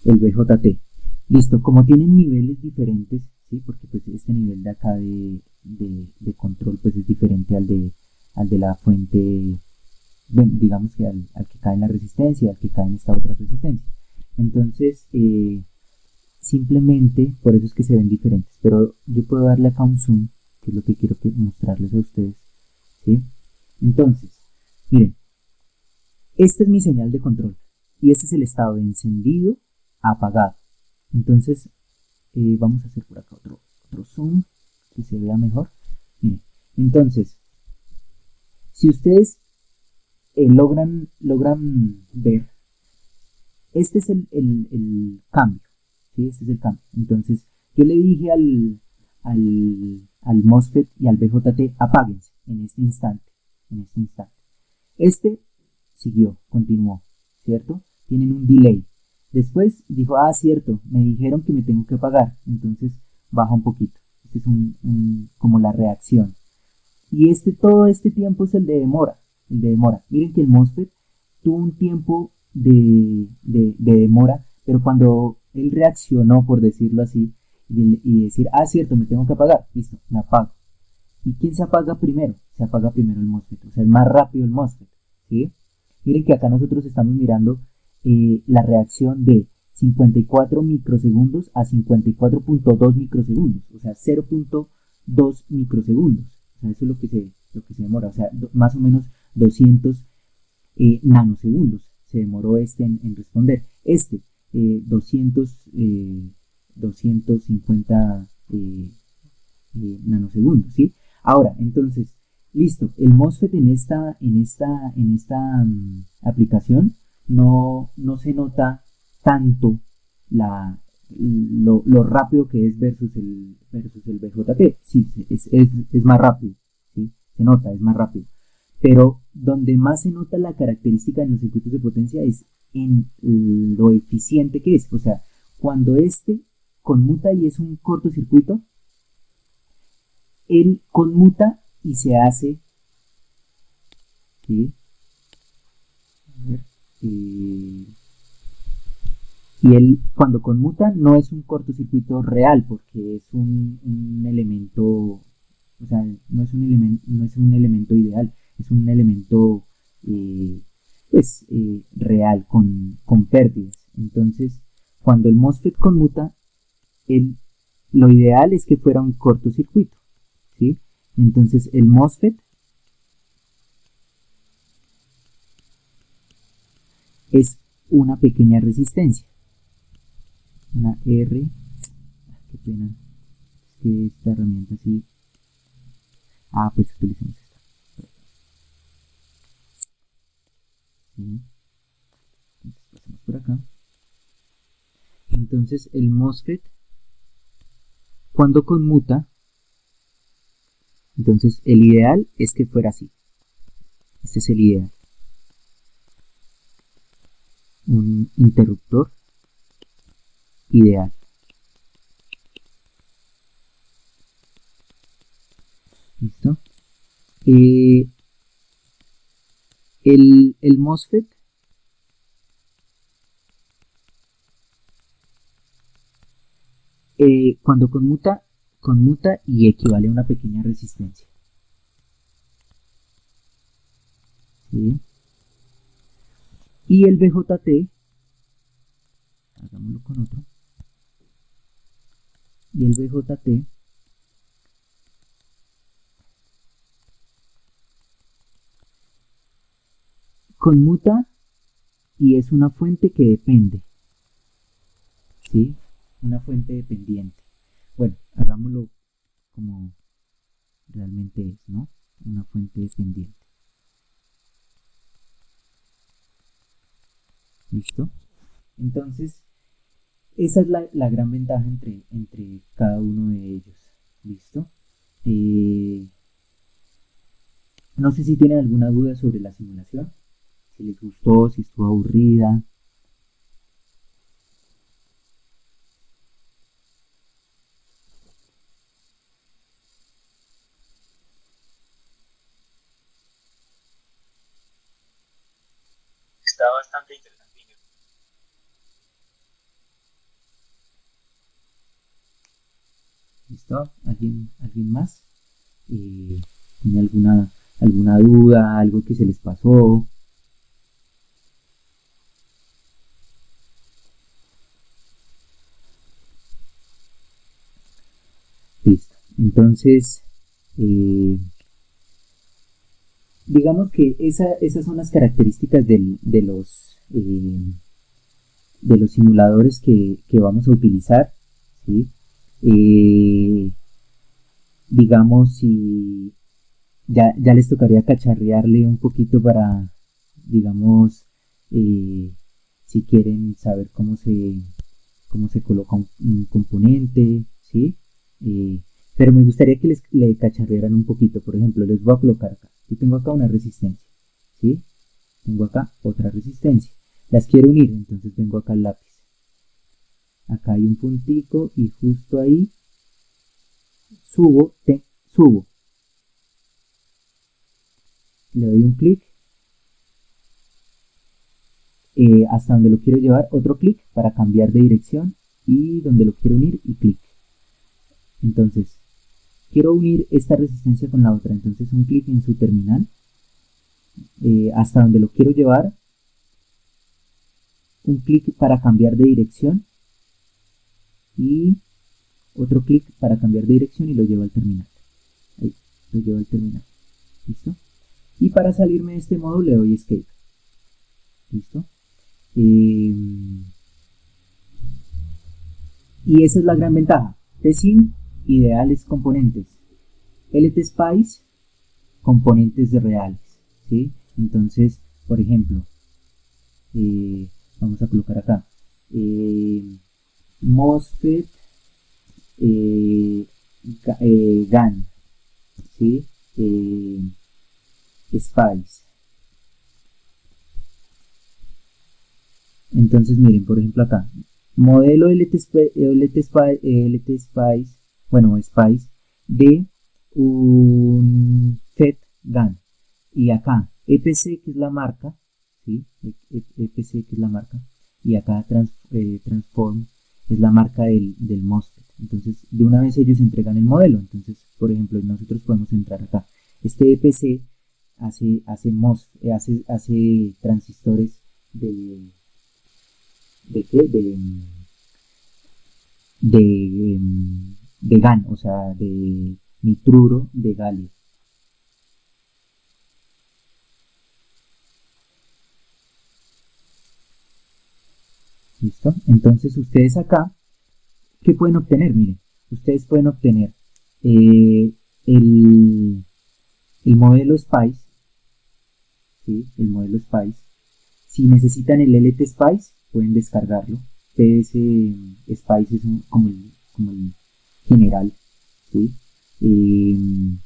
El BJT. Listo, como tienen niveles diferentes, ¿sí? Porque pues este nivel de acá de control pues es diferente al de la fuente, bueno, digamos que al que cae en la resistencia, al que cae en esta otra resistencia. Entonces, simplemente por eso es que se ven diferentes, pero yo puedo darle acá un zoom, que es lo que quiero mostrarles a ustedes, ¿sí? Entonces, miren, esta es mi señal de control y este es el estado de encendido, apagado. Entonces, vamos a hacer por acá otro zoom, que se vea mejor. Miren, entonces, si ustedes logran ver, este es el cambio, ¿sí? Este es el cambio. Entonces, yo le dije al MOSFET y al BJT, apáguense en este instante, en este instante. Este siguió, continuó, ¿cierto? Tienen un delay. Después dijo, ah, cierto, me dijeron que me tengo que apagar, entonces baja un poquito. Este es como la reacción. Y todo este tiempo es el de demora. Miren que el MOSFET tuvo un tiempo de demora, pero cuando él reaccionó, por decirlo así, y decir, ah, cierto, me tengo que apagar, listo, me apago. ¿Y quién se apaga primero? Se apaga primero el MOSFET, o sea, es más rápido el MOSFET, ¿sí? Miren que acá nosotros estamos mirando la reacción de 54 microsegundos a 54.2 microsegundos, o sea, 0.2 microsegundos. O sea, eso es lo que se demora, o sea, más o menos 200 nanosegundos se demoró en responder. 200, 250 nanosegundos, ¿sí? Ahora, entonces, listo, el MOSFET en esta aplicación no se nota tanto lo rápido que es versus el BJT. Sí, es más rápido, ¿sí? Se nota, es más rápido. Pero donde más se nota la característica en los circuitos de potencia es en lo eficiente que es. O sea, cuando este conmuta y es un cortocircuito, él conmuta y se hace, ¿sí? A ver, y él cuando conmuta no es un cortocircuito real porque es un elemento, o sea, no es un elemento ideal, es un elemento pues real con pérdidas. Entonces, cuando el MOSFET conmuta, lo ideal es que fuera un cortocircuito, ¿sí? Entonces el MOSFET es una pequeña resistencia, una R, qué pena, es que esta herramienta sí, pues utilicemos esta, ¿sí? Entonces pasamos por acá. Entonces el MOSFET cuando conmuta, entonces el ideal es que fuera así, este es el ideal, un interruptor ideal. ¿Listo? El MOSFET cuando conmuta y equivale a una pequeña resistencia, ¿sí? Y el BJT, hagámoslo con otro, y el BJT conmuta y es una fuente que depende, ¿sí? Una fuente dependiente. Bueno, hagámoslo como realmente es, ¿no? Una fuente dependiente. ¿Listo? Entonces, esa es la gran ventaja entre cada uno de ellos. ¿Listo? No sé si tienen alguna duda sobre la simulación, si les gustó, si estuvo aburrida. Está bastante interesante. ¿Listo? ¿Alguien más? ¿Tiene alguna duda, algo que se les pasó? Listo. Entonces, digamos que esas son las características de los simuladores que vamos a utilizar, ¿sí? Digamos, si ya les tocaría cacharrearle un poquito para, digamos, si quieren saber cómo se coloca un componente, ¿sí? Pero me gustaría que le cacharrearan un poquito. Por ejemplo, les voy a colocar acá. Yo tengo acá una resistencia, ¿sí? Tengo acá otra resistencia. Las quiero unir, entonces vengo acá al lápiz. Acá hay un puntico y justo ahí subo. Le doy un clic hasta donde lo quiero llevar, otro clic para cambiar de dirección y donde lo quiero unir y clic. Entonces, quiero unir esta resistencia con la otra, entonces un clic en su terminal hasta donde lo quiero llevar, un clic para cambiar de dirección y otro clic para cambiar de dirección y lo llevo al terminal. Ahí, lo llevo al terminal. ¿Listo? Y para salirme de este modo le doy Escape. ¿Listo? Y esa es la gran ventaja. TSIM, ideales componentes. LTSpice, componentes de reales. ¿Sí? Entonces, por ejemplo, vamos a colocar acá MOSFET GAN, ¿sí? Spice. Entonces miren, por ejemplo acá, modelo LT bueno, Spice de un FET GAN. Y acá, EPC, que es la marca, ¿sí? EPC, que es la marca, y acá Transform es la marca del MOSFET. Entonces, de una vez ellos entregan el modelo. Entonces, por ejemplo, nosotros podemos entrar acá. Este EPC hace transistores ¿de qué? De GaN, o sea, de nitruro de galio. ¿Listo? Entonces ustedes acá, ¿qué pueden obtener? Miren, ustedes pueden obtener el modelo Spice, ¿sí? El modelo Spice. Si necesitan el LT Spice, pueden descargarlo. PS Spice es como el general, ¿sí? Y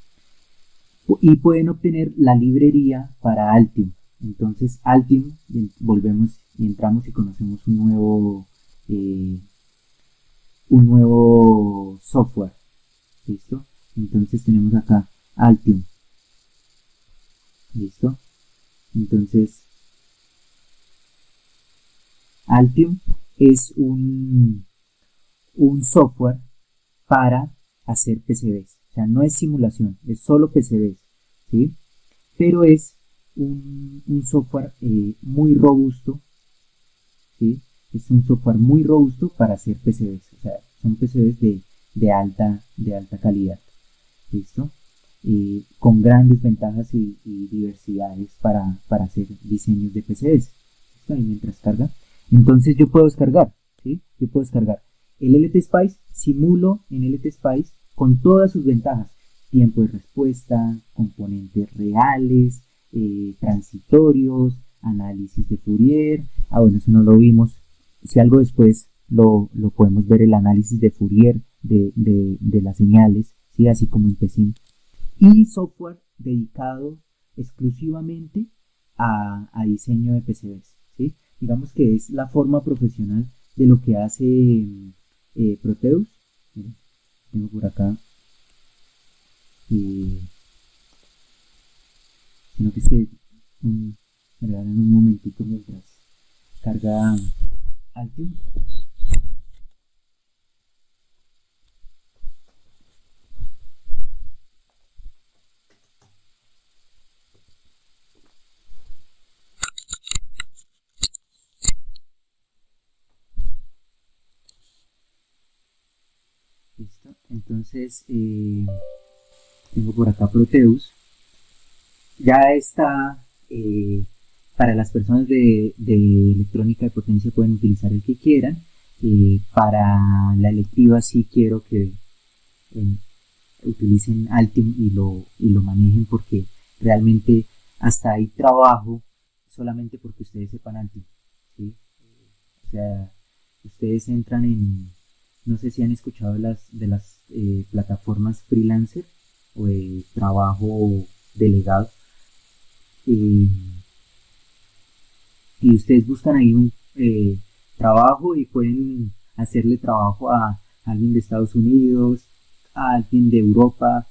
pueden obtener la librería para Altium. Entonces Altium, volvemos y entramos y conocemos un nuevo software. ¿Listo? Entonces tenemos acá Altium. ¿Listo? Entonces Altium es un software para hacer PCBs. O sea, no es simulación, es solo PCBs, ¿sí? Pero es un software muy robusto, ¿sí? Es un software muy robusto para hacer PCBs. O sea, son PCBs de alta calidad. ¿Listo? con grandes ventajas y diversidades para hacer diseños de PCBs. Esto ahí mientras carga. Entonces yo puedo descargar, ¿sí? Yo puedo descargar el LT Spice, simulo en LT Spice con todas sus ventajas, tiempo de respuesta, componentes reales, transitorios, análisis de Fourier. Bueno, eso no lo vimos. Si algo después lo podemos ver, el análisis de Fourier de las señales, ¿sí? Así como en PCIM. Y software dedicado exclusivamente a diseño de PCBs, ¿sí? Digamos que es la forma profesional de lo que hace Proteus. Miren, tengo por acá. Sino que es que me regalan un momentito mientras carga Altium. Listo. Entonces tengo por acá Proteus. Ya está para las personas de electrónica de potencia, pueden utilizar el que quieran. Para la electiva sí quiero que utilicen Altium y lo manejen, porque realmente hasta hay trabajo solamente porque ustedes sepan Altium, ¿sí? O sea, ustedes entran en, no sé si han escuchado de las plataformas freelancer o de trabajo delegado, y ustedes buscan ahí un trabajo y pueden hacerle trabajo a alguien de Estados Unidos, a alguien de Europa,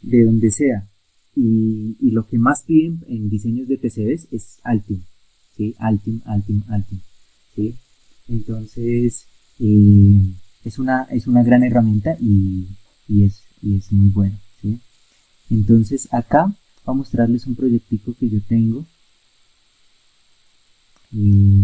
de donde sea. Y lo que más piden en diseños de PCBs es Altium, ¿sí? Altium, Altium, Altium, ¿sí? Entonces, es una gran herramienta y es muy buena, ¿sí? Entonces, acá voy a mostrarles un proyectico que yo tengo. Listo.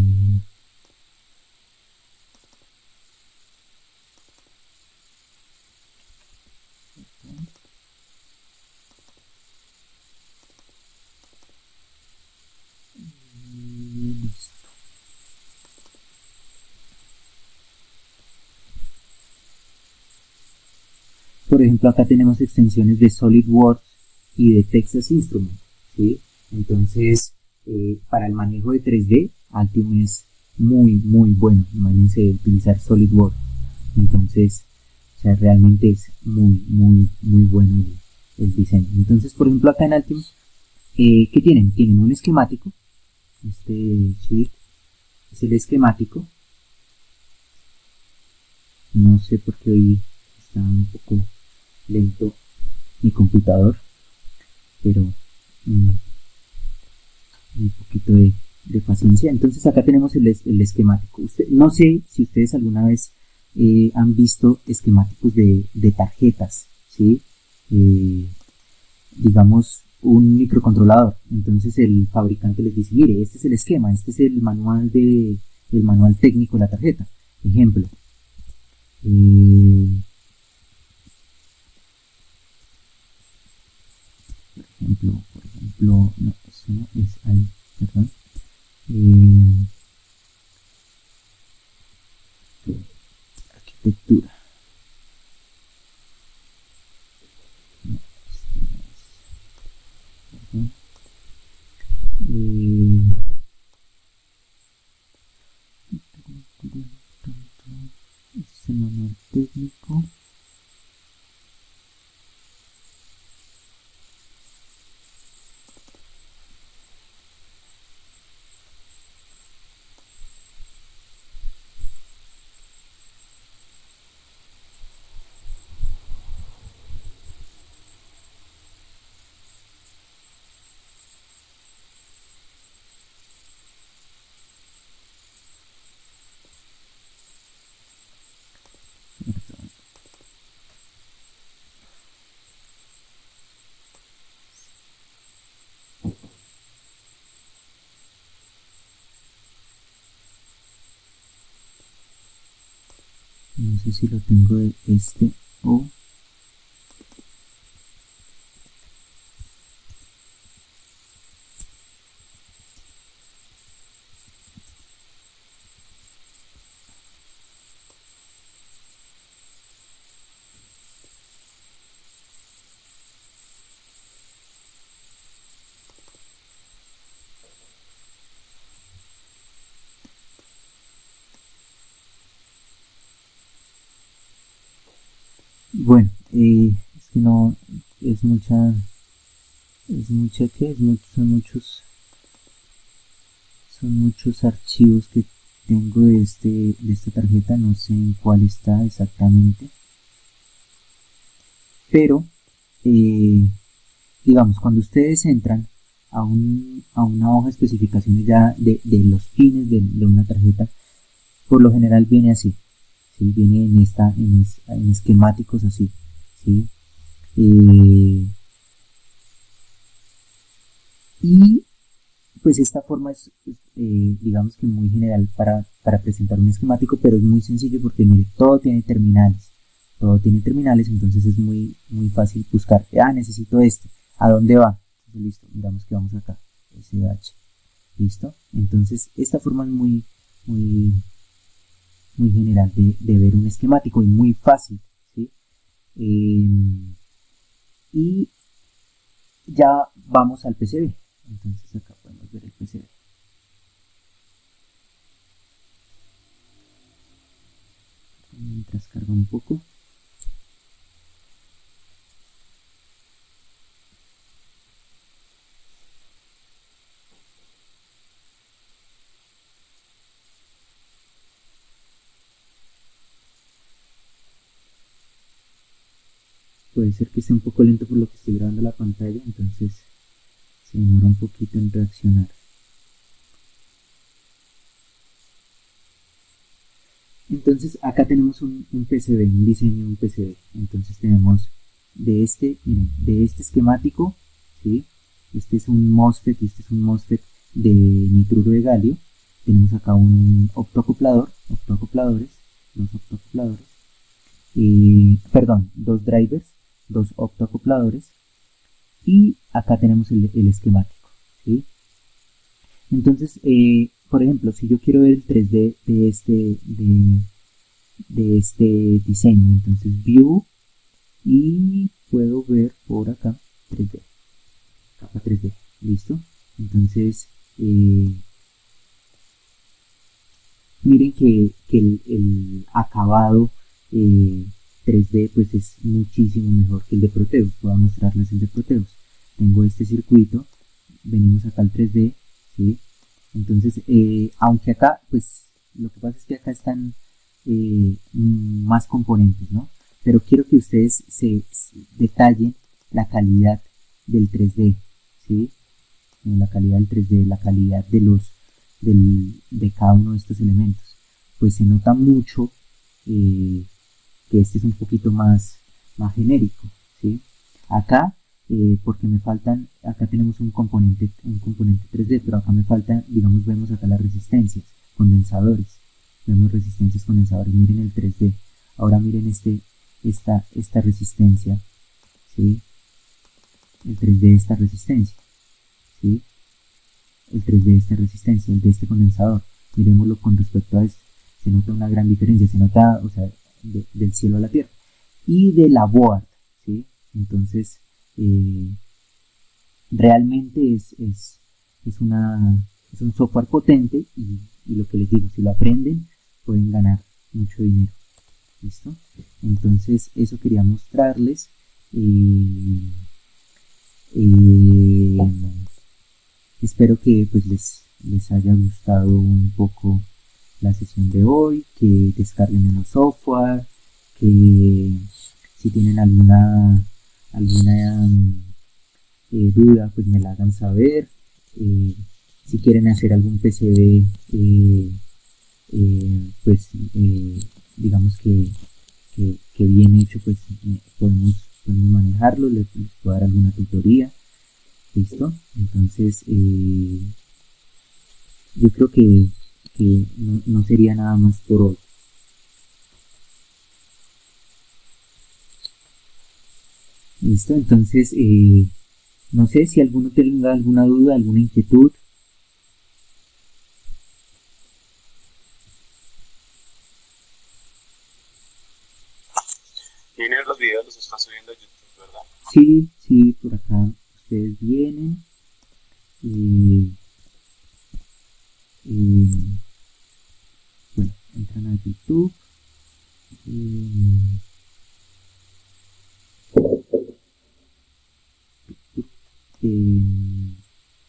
Por ejemplo, acá tenemos extensiones de SolidWorks y de Texas Instruments, ¿sí? Entonces, para el manejo de 3D, Altium es muy, muy bueno. Imagínense utilizar SolidWorks. Entonces, o sea, realmente es muy, muy, muy bueno el diseño. Entonces, por ejemplo, acá en Altium, ¿qué tienen? Tienen un esquemático. Este sheet es el esquemático. No sé por qué hoy está un poco lento mi computador, pero un poquito de paciencia. Entonces acá tenemos el esquemático. No sé si ustedes alguna vez han visto esquemáticos de tarjetas, ¿sí? Digamos un microcontrolador. Entonces el fabricante les dice, mire, este es el esquema, este es el manual técnico de la tarjeta. Ejemplo, por ejemplo, no, eso no es ahí, perdón. Arquitectura. No, este no es. Perdón. Este es el manual técnico. Perdón. No sé si lo tengo de este o Bueno, es que no, es mucha, ¿qué? Son muchos archivos que tengo de esta tarjeta, no sé en cuál está exactamente, pero eh, digamos, cuando ustedes entran a una hoja de especificaciones ya de los pines de una tarjeta, por lo general viene así, ¿sí? Viene en esquemáticos así, ¿sí? Eh, y pues esta forma digamos que muy general para presentar un esquemático, pero es muy sencillo porque mire, todo tiene terminales, entonces es muy fácil buscar, necesito este, ¿a dónde va? Entonces, listo, miramos que vamos acá, SH, listo, entonces esta forma es muy, muy general de ver un esquemático y muy fácil, ¿sí? Eh, y ya vamos al PCB, entonces acá podemos ver el PCB. Mientras carga un poco. Puede ser que esté un poco lento por lo que estoy grabando la pantalla, entonces se demora un poquito en reaccionar. Entonces acá tenemos un PCB, un diseño de un PCB. Entonces tenemos miren, de este esquemático, ¿sí? Este es un MOSFET y este es un MOSFET de nitruro de galio. Tenemos acá un optoacopladores, dos optoacopladores, perdón, dos drivers, dos optoacopladores, y acá tenemos el esquemático, ¿sí? Entonces, por ejemplo, si yo quiero ver el 3D de este diseño, entonces View, y puedo ver por acá 3D, capa 3D, listo. Entonces, miren que el acabado eh, 3D pues es muchísimo mejor que el de Proteus. Voy a mostrarles el de Proteus. Tengo este circuito, venimos acá al 3D, ¿sí? Entonces, aunque acá, pues lo que pasa es que acá están más componentes, ¿no? Pero quiero que ustedes se detallen la calidad del 3D, ¿sí? La calidad del 3D, la calidad de cada uno de estos elementos. Pues se nota mucho eh, que este es un poquito más genérico, ¿sí? Acá, porque me faltan, acá tenemos un componente 3D, pero acá me falta, digamos, vemos acá las resistencias, condensadores, vemos resistencias condensadores, miren el 3D, ahora miren esta resistencia, ¿sí? El 3D de esta resistencia, ¿sí? El 3D de esta resistencia, el de este condensador, miremoslo con respecto a este, se nota una gran diferencia, se nota, o sea, del cielo a la tierra, y de la board, ¿sí? Entonces, realmente es un software potente y lo que les digo, si lo aprenden, pueden ganar mucho dinero. ¿Listo? Entonces, eso quería mostrarles. Eh, espero que pues les haya gustado un poco la sesión de hoy, que descarguen el software, que si tienen alguna duda, pues me la hagan saber. Eh, si quieren hacer algún PCB, pues digamos que bien hecho, pues podemos manejarlo, les puedo dar alguna tutoría. ¿Listo? Entonces, yo creo que no sería nada más por hoy. ¿Listo? Entonces, no sé si alguno tenga alguna duda, alguna inquietud. Tienen los videos, los están subiendo a YouTube, ¿verdad? Sí, sí, por acá ustedes vienen. Eh, eh, bueno, entran a YouTube. Eh,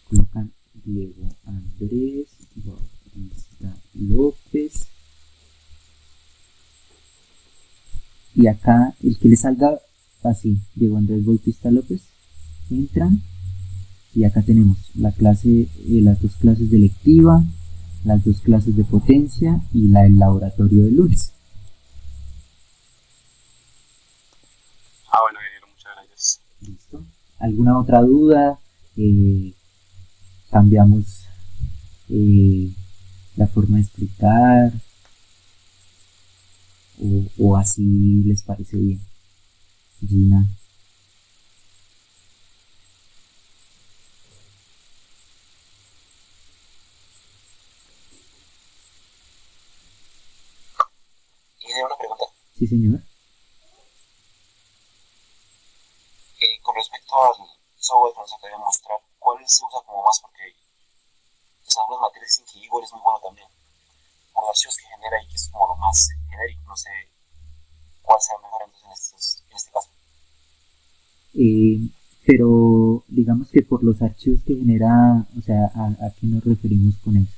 colocan Diego Andrés Bautista López. Y acá el que le salga así, Diego Andrés Bautista López, entran y acá tenemos la clase, las dos clases de electiva, las dos clases de potencia y la del laboratorio de lunes. Bueno, ingeniero, muchas gracias. ¿Listo? ¿Alguna otra duda? Cambiamos la forma de explicar o así les parece bien. Gina. Una pregunta. Sí, señor. Con respecto al software que nos acaba de mostrar, ¿cuál se usa como más? Porque pues, algunas materias dicen que Eagle es muy bueno también, por los archivos que genera y que es como lo más genérico. No sé cuál sea mejor entonces en este caso. Pero digamos que por los archivos que genera, o sea, ¿a qué nos referimos con eso?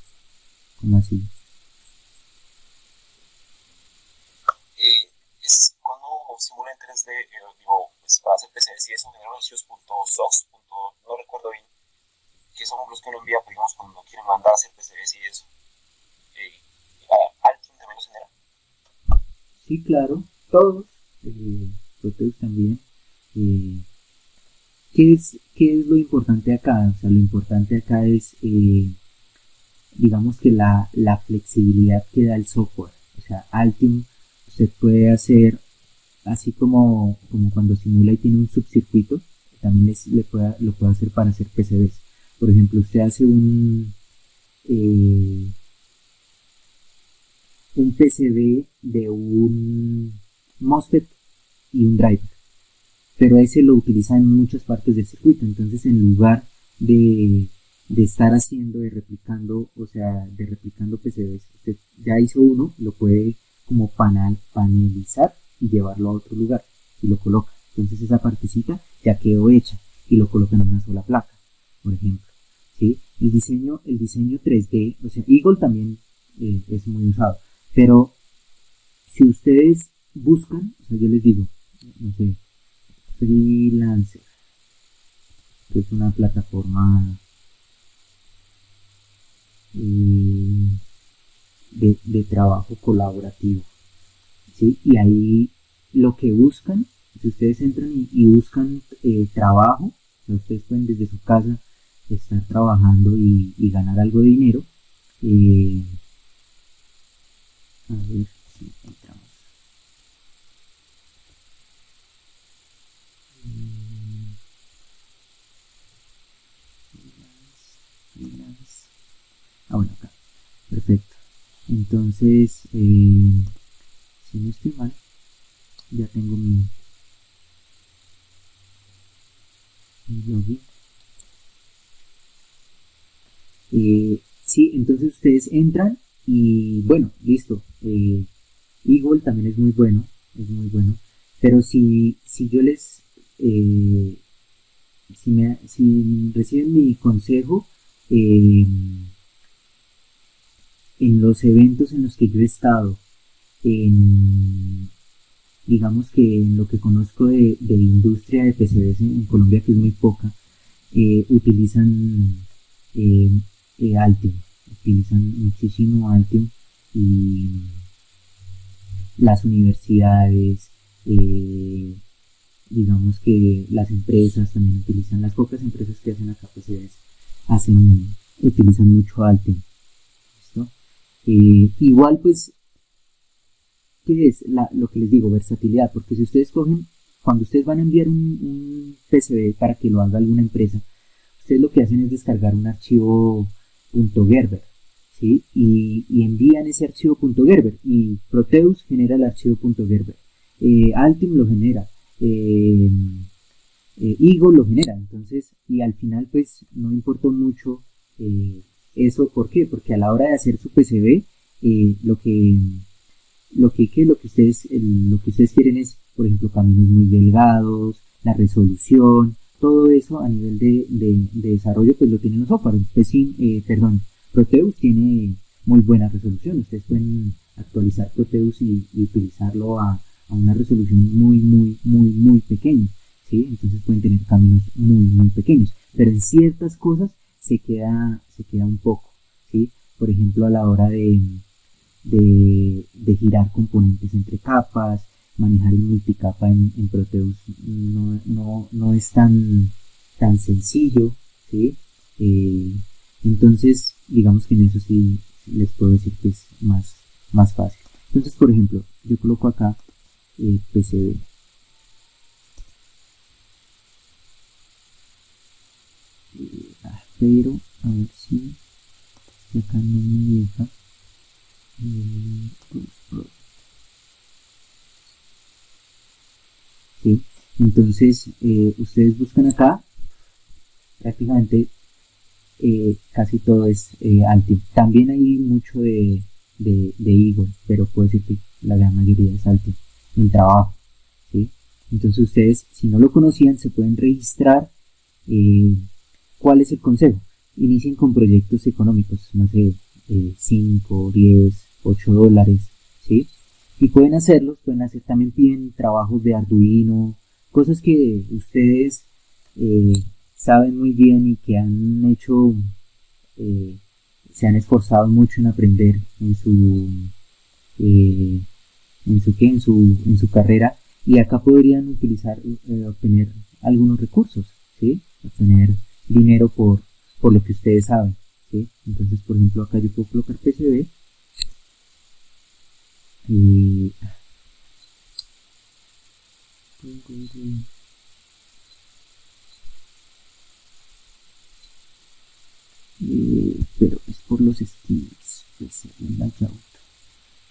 ¿Cómo así? Es cuando simula en 3D, digo, pues para hacer PCBs y eso, genera archivos .sox, no recuerdo bien, que son los que uno envía, digamos, cuando quieren mandar a hacer PCBs y eso. ¿Altium también los genera? Sí, claro, todos, Proteus también. ¿Qué es lo importante acá? O sea, lo importante acá es, digamos que la flexibilidad que da el software. O sea, Altium usted puede hacer, así como cuando simula y tiene un subcircuito, también lo puede hacer para hacer PCBs. Por ejemplo, usted hace un PCB de un MOSFET y un driver, pero ese lo utiliza en muchas partes del circuito. Entonces, en lugar de estar haciendo, de replicando PCBs, usted ya hizo uno, lo puede como panelizar y llevarlo a otro lugar y lo coloca. Entonces esa partecita ya quedó hecha y lo coloca en una sola placa, por ejemplo. ¿Sí? El diseño 3D, o sea, Eagle también es muy usado, pero si ustedes buscan, o sea, yo les digo, no sé, Freelancer, que es una plataforma de trabajo colaborativo, ¿sí? Y ahí lo que buscan, si ustedes entran y buscan trabajo, o sea, ustedes pueden desde su casa estar trabajando y ganar algo de dinero. A ver si entramos. Bueno, acá. Perfecto. Entonces, si no estoy mal, ya tengo mi login. Sí, entonces ustedes entran y bueno, listo. Eagle también es muy bueno, pero si yo les, si reciben mi consejo, en los eventos en los que yo he estado, digamos que en lo que conozco de industria de PCBs en Colombia, que es muy poca, utilizan Altium, utilizan muchísimo Altium, y las universidades, digamos que las empresas también utilizan, las pocas empresas que hacen acá PCBs utilizan mucho Altium. ¿Listo? Igual pues, ¿qué es lo que les digo? Versatilidad, porque si ustedes cogen, cuando ustedes van a enviar un PCB para que lo haga alguna empresa, ustedes lo que hacen es descargar un archivo .gerber, ¿sí? Y envían ese archivo .gerber, y Proteus genera el archivo .gerber, Altium lo genera, Eagle lo genera. Entonces, y al final pues no importó mucho eso. ¿Por qué? Porque a la hora de hacer su PCB, lo que ustedes quieren es, por ejemplo, caminos muy delgados, la resolución, todo eso a nivel de desarrollo, pues lo tienen los software. Proteus tiene muy buena resolución. Ustedes pueden actualizar Proteus y utilizarlo a una resolución muy pequeña, ¿sí? Entonces pueden tener caminos muy pequeños, pero en ciertas cosas se queda un poco, ¿sí? Por ejemplo, a la hora de girar componentes entre capas, manejar el multicapa en Proteus no es tan sencillo, ¿sí? Entonces, digamos que en eso sí les puedo decir que es más fácil. Entonces, por ejemplo, yo coloco acá PCB. Pero, a ver si acá no me deja. ¿Sí? Entonces, ustedes buscan acá, prácticamente casi todo es Altium. También hay mucho de Eagle, pero puedo decir que la gran mayoría es Altium en trabajo, ¿sí? Entonces ustedes, si no lo conocían, se pueden registrar. ¿Cuál es el consejo? Inicien con proyectos económicos, no sé, 5, 10, 8 dólares, ¿sí? Y pueden hacerlos, pueden hacer también bien trabajos de Arduino, cosas que ustedes saben muy bien y que han hecho, se han esforzado mucho en aprender en su carrera, y acá podrían obtener algunos recursos, ¿sí? Obtener dinero por lo que ustedes saben, ¿sí? Entonces, por ejemplo, acá yo puedo colocar PCB y pero es por los skills, pues, en la cloud.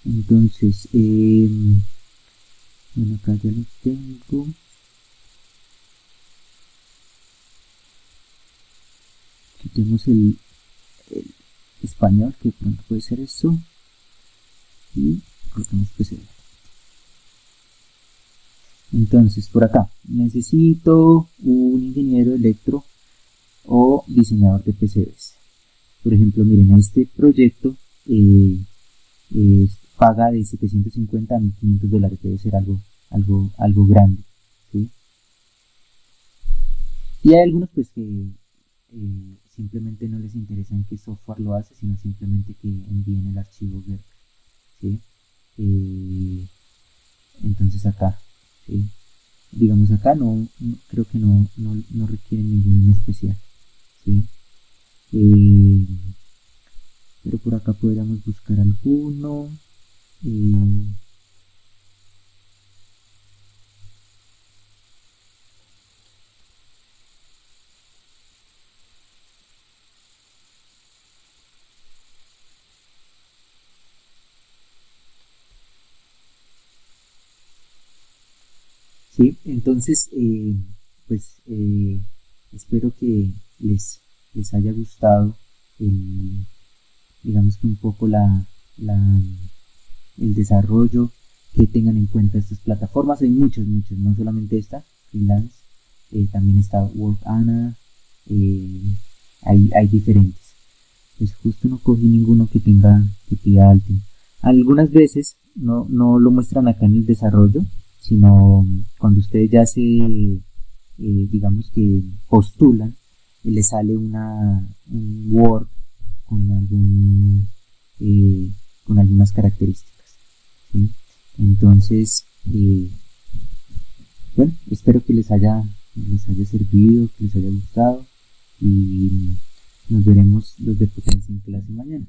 Entonces, bueno, acá ya lo tengo. Aquí tenemos el español, que pronto puede ser eso. Y colocamos PCB. Entonces, por acá, necesito un ingeniero electro o diseñador de PCBs. Por ejemplo, miren, este proyecto paga de 750 a 1500 dólares, debe ser algo grande, ¿sí? Y hay algunos pues que simplemente no les interesa en qué software lo hace, sino simplemente que envíen el archivo Word, ¿sí? Entonces acá, ¿sí? Digamos acá creo que no requieren ninguno en especial, ¿sí? Pero por acá podríamos buscar alguno. Sí, entonces, pues espero que les haya gustado digamos que un poco el desarrollo, que tengan en cuenta estas plataformas. Hay muchas, no solamente esta, Freelance, también está Workana, hay diferentes. Pues justo no cogí ninguno que pida Altium. Algunas veces no lo muestran acá en el desarrollo, sino cuando ustedes ya digamos que postulan, les sale un Word con con algunas características, ¿sí? Entonces, bueno, espero que les haya servido, que les haya gustado, y nos veremos los de potencia en clase mañana.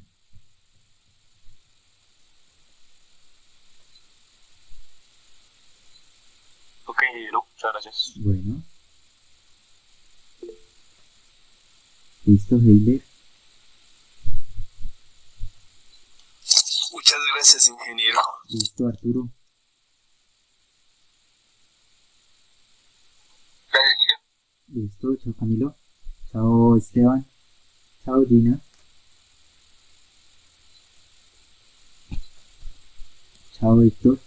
Ok, muchas gracias. Bueno. ¿Listo, Heiler? Muchas gracias, ingeniero. ¿Listo, Arturo? Gracias, ingeniero. ¿Listo? Chao, Camilo. Chao, Esteban. Chao, Gina. Chao, Héctor.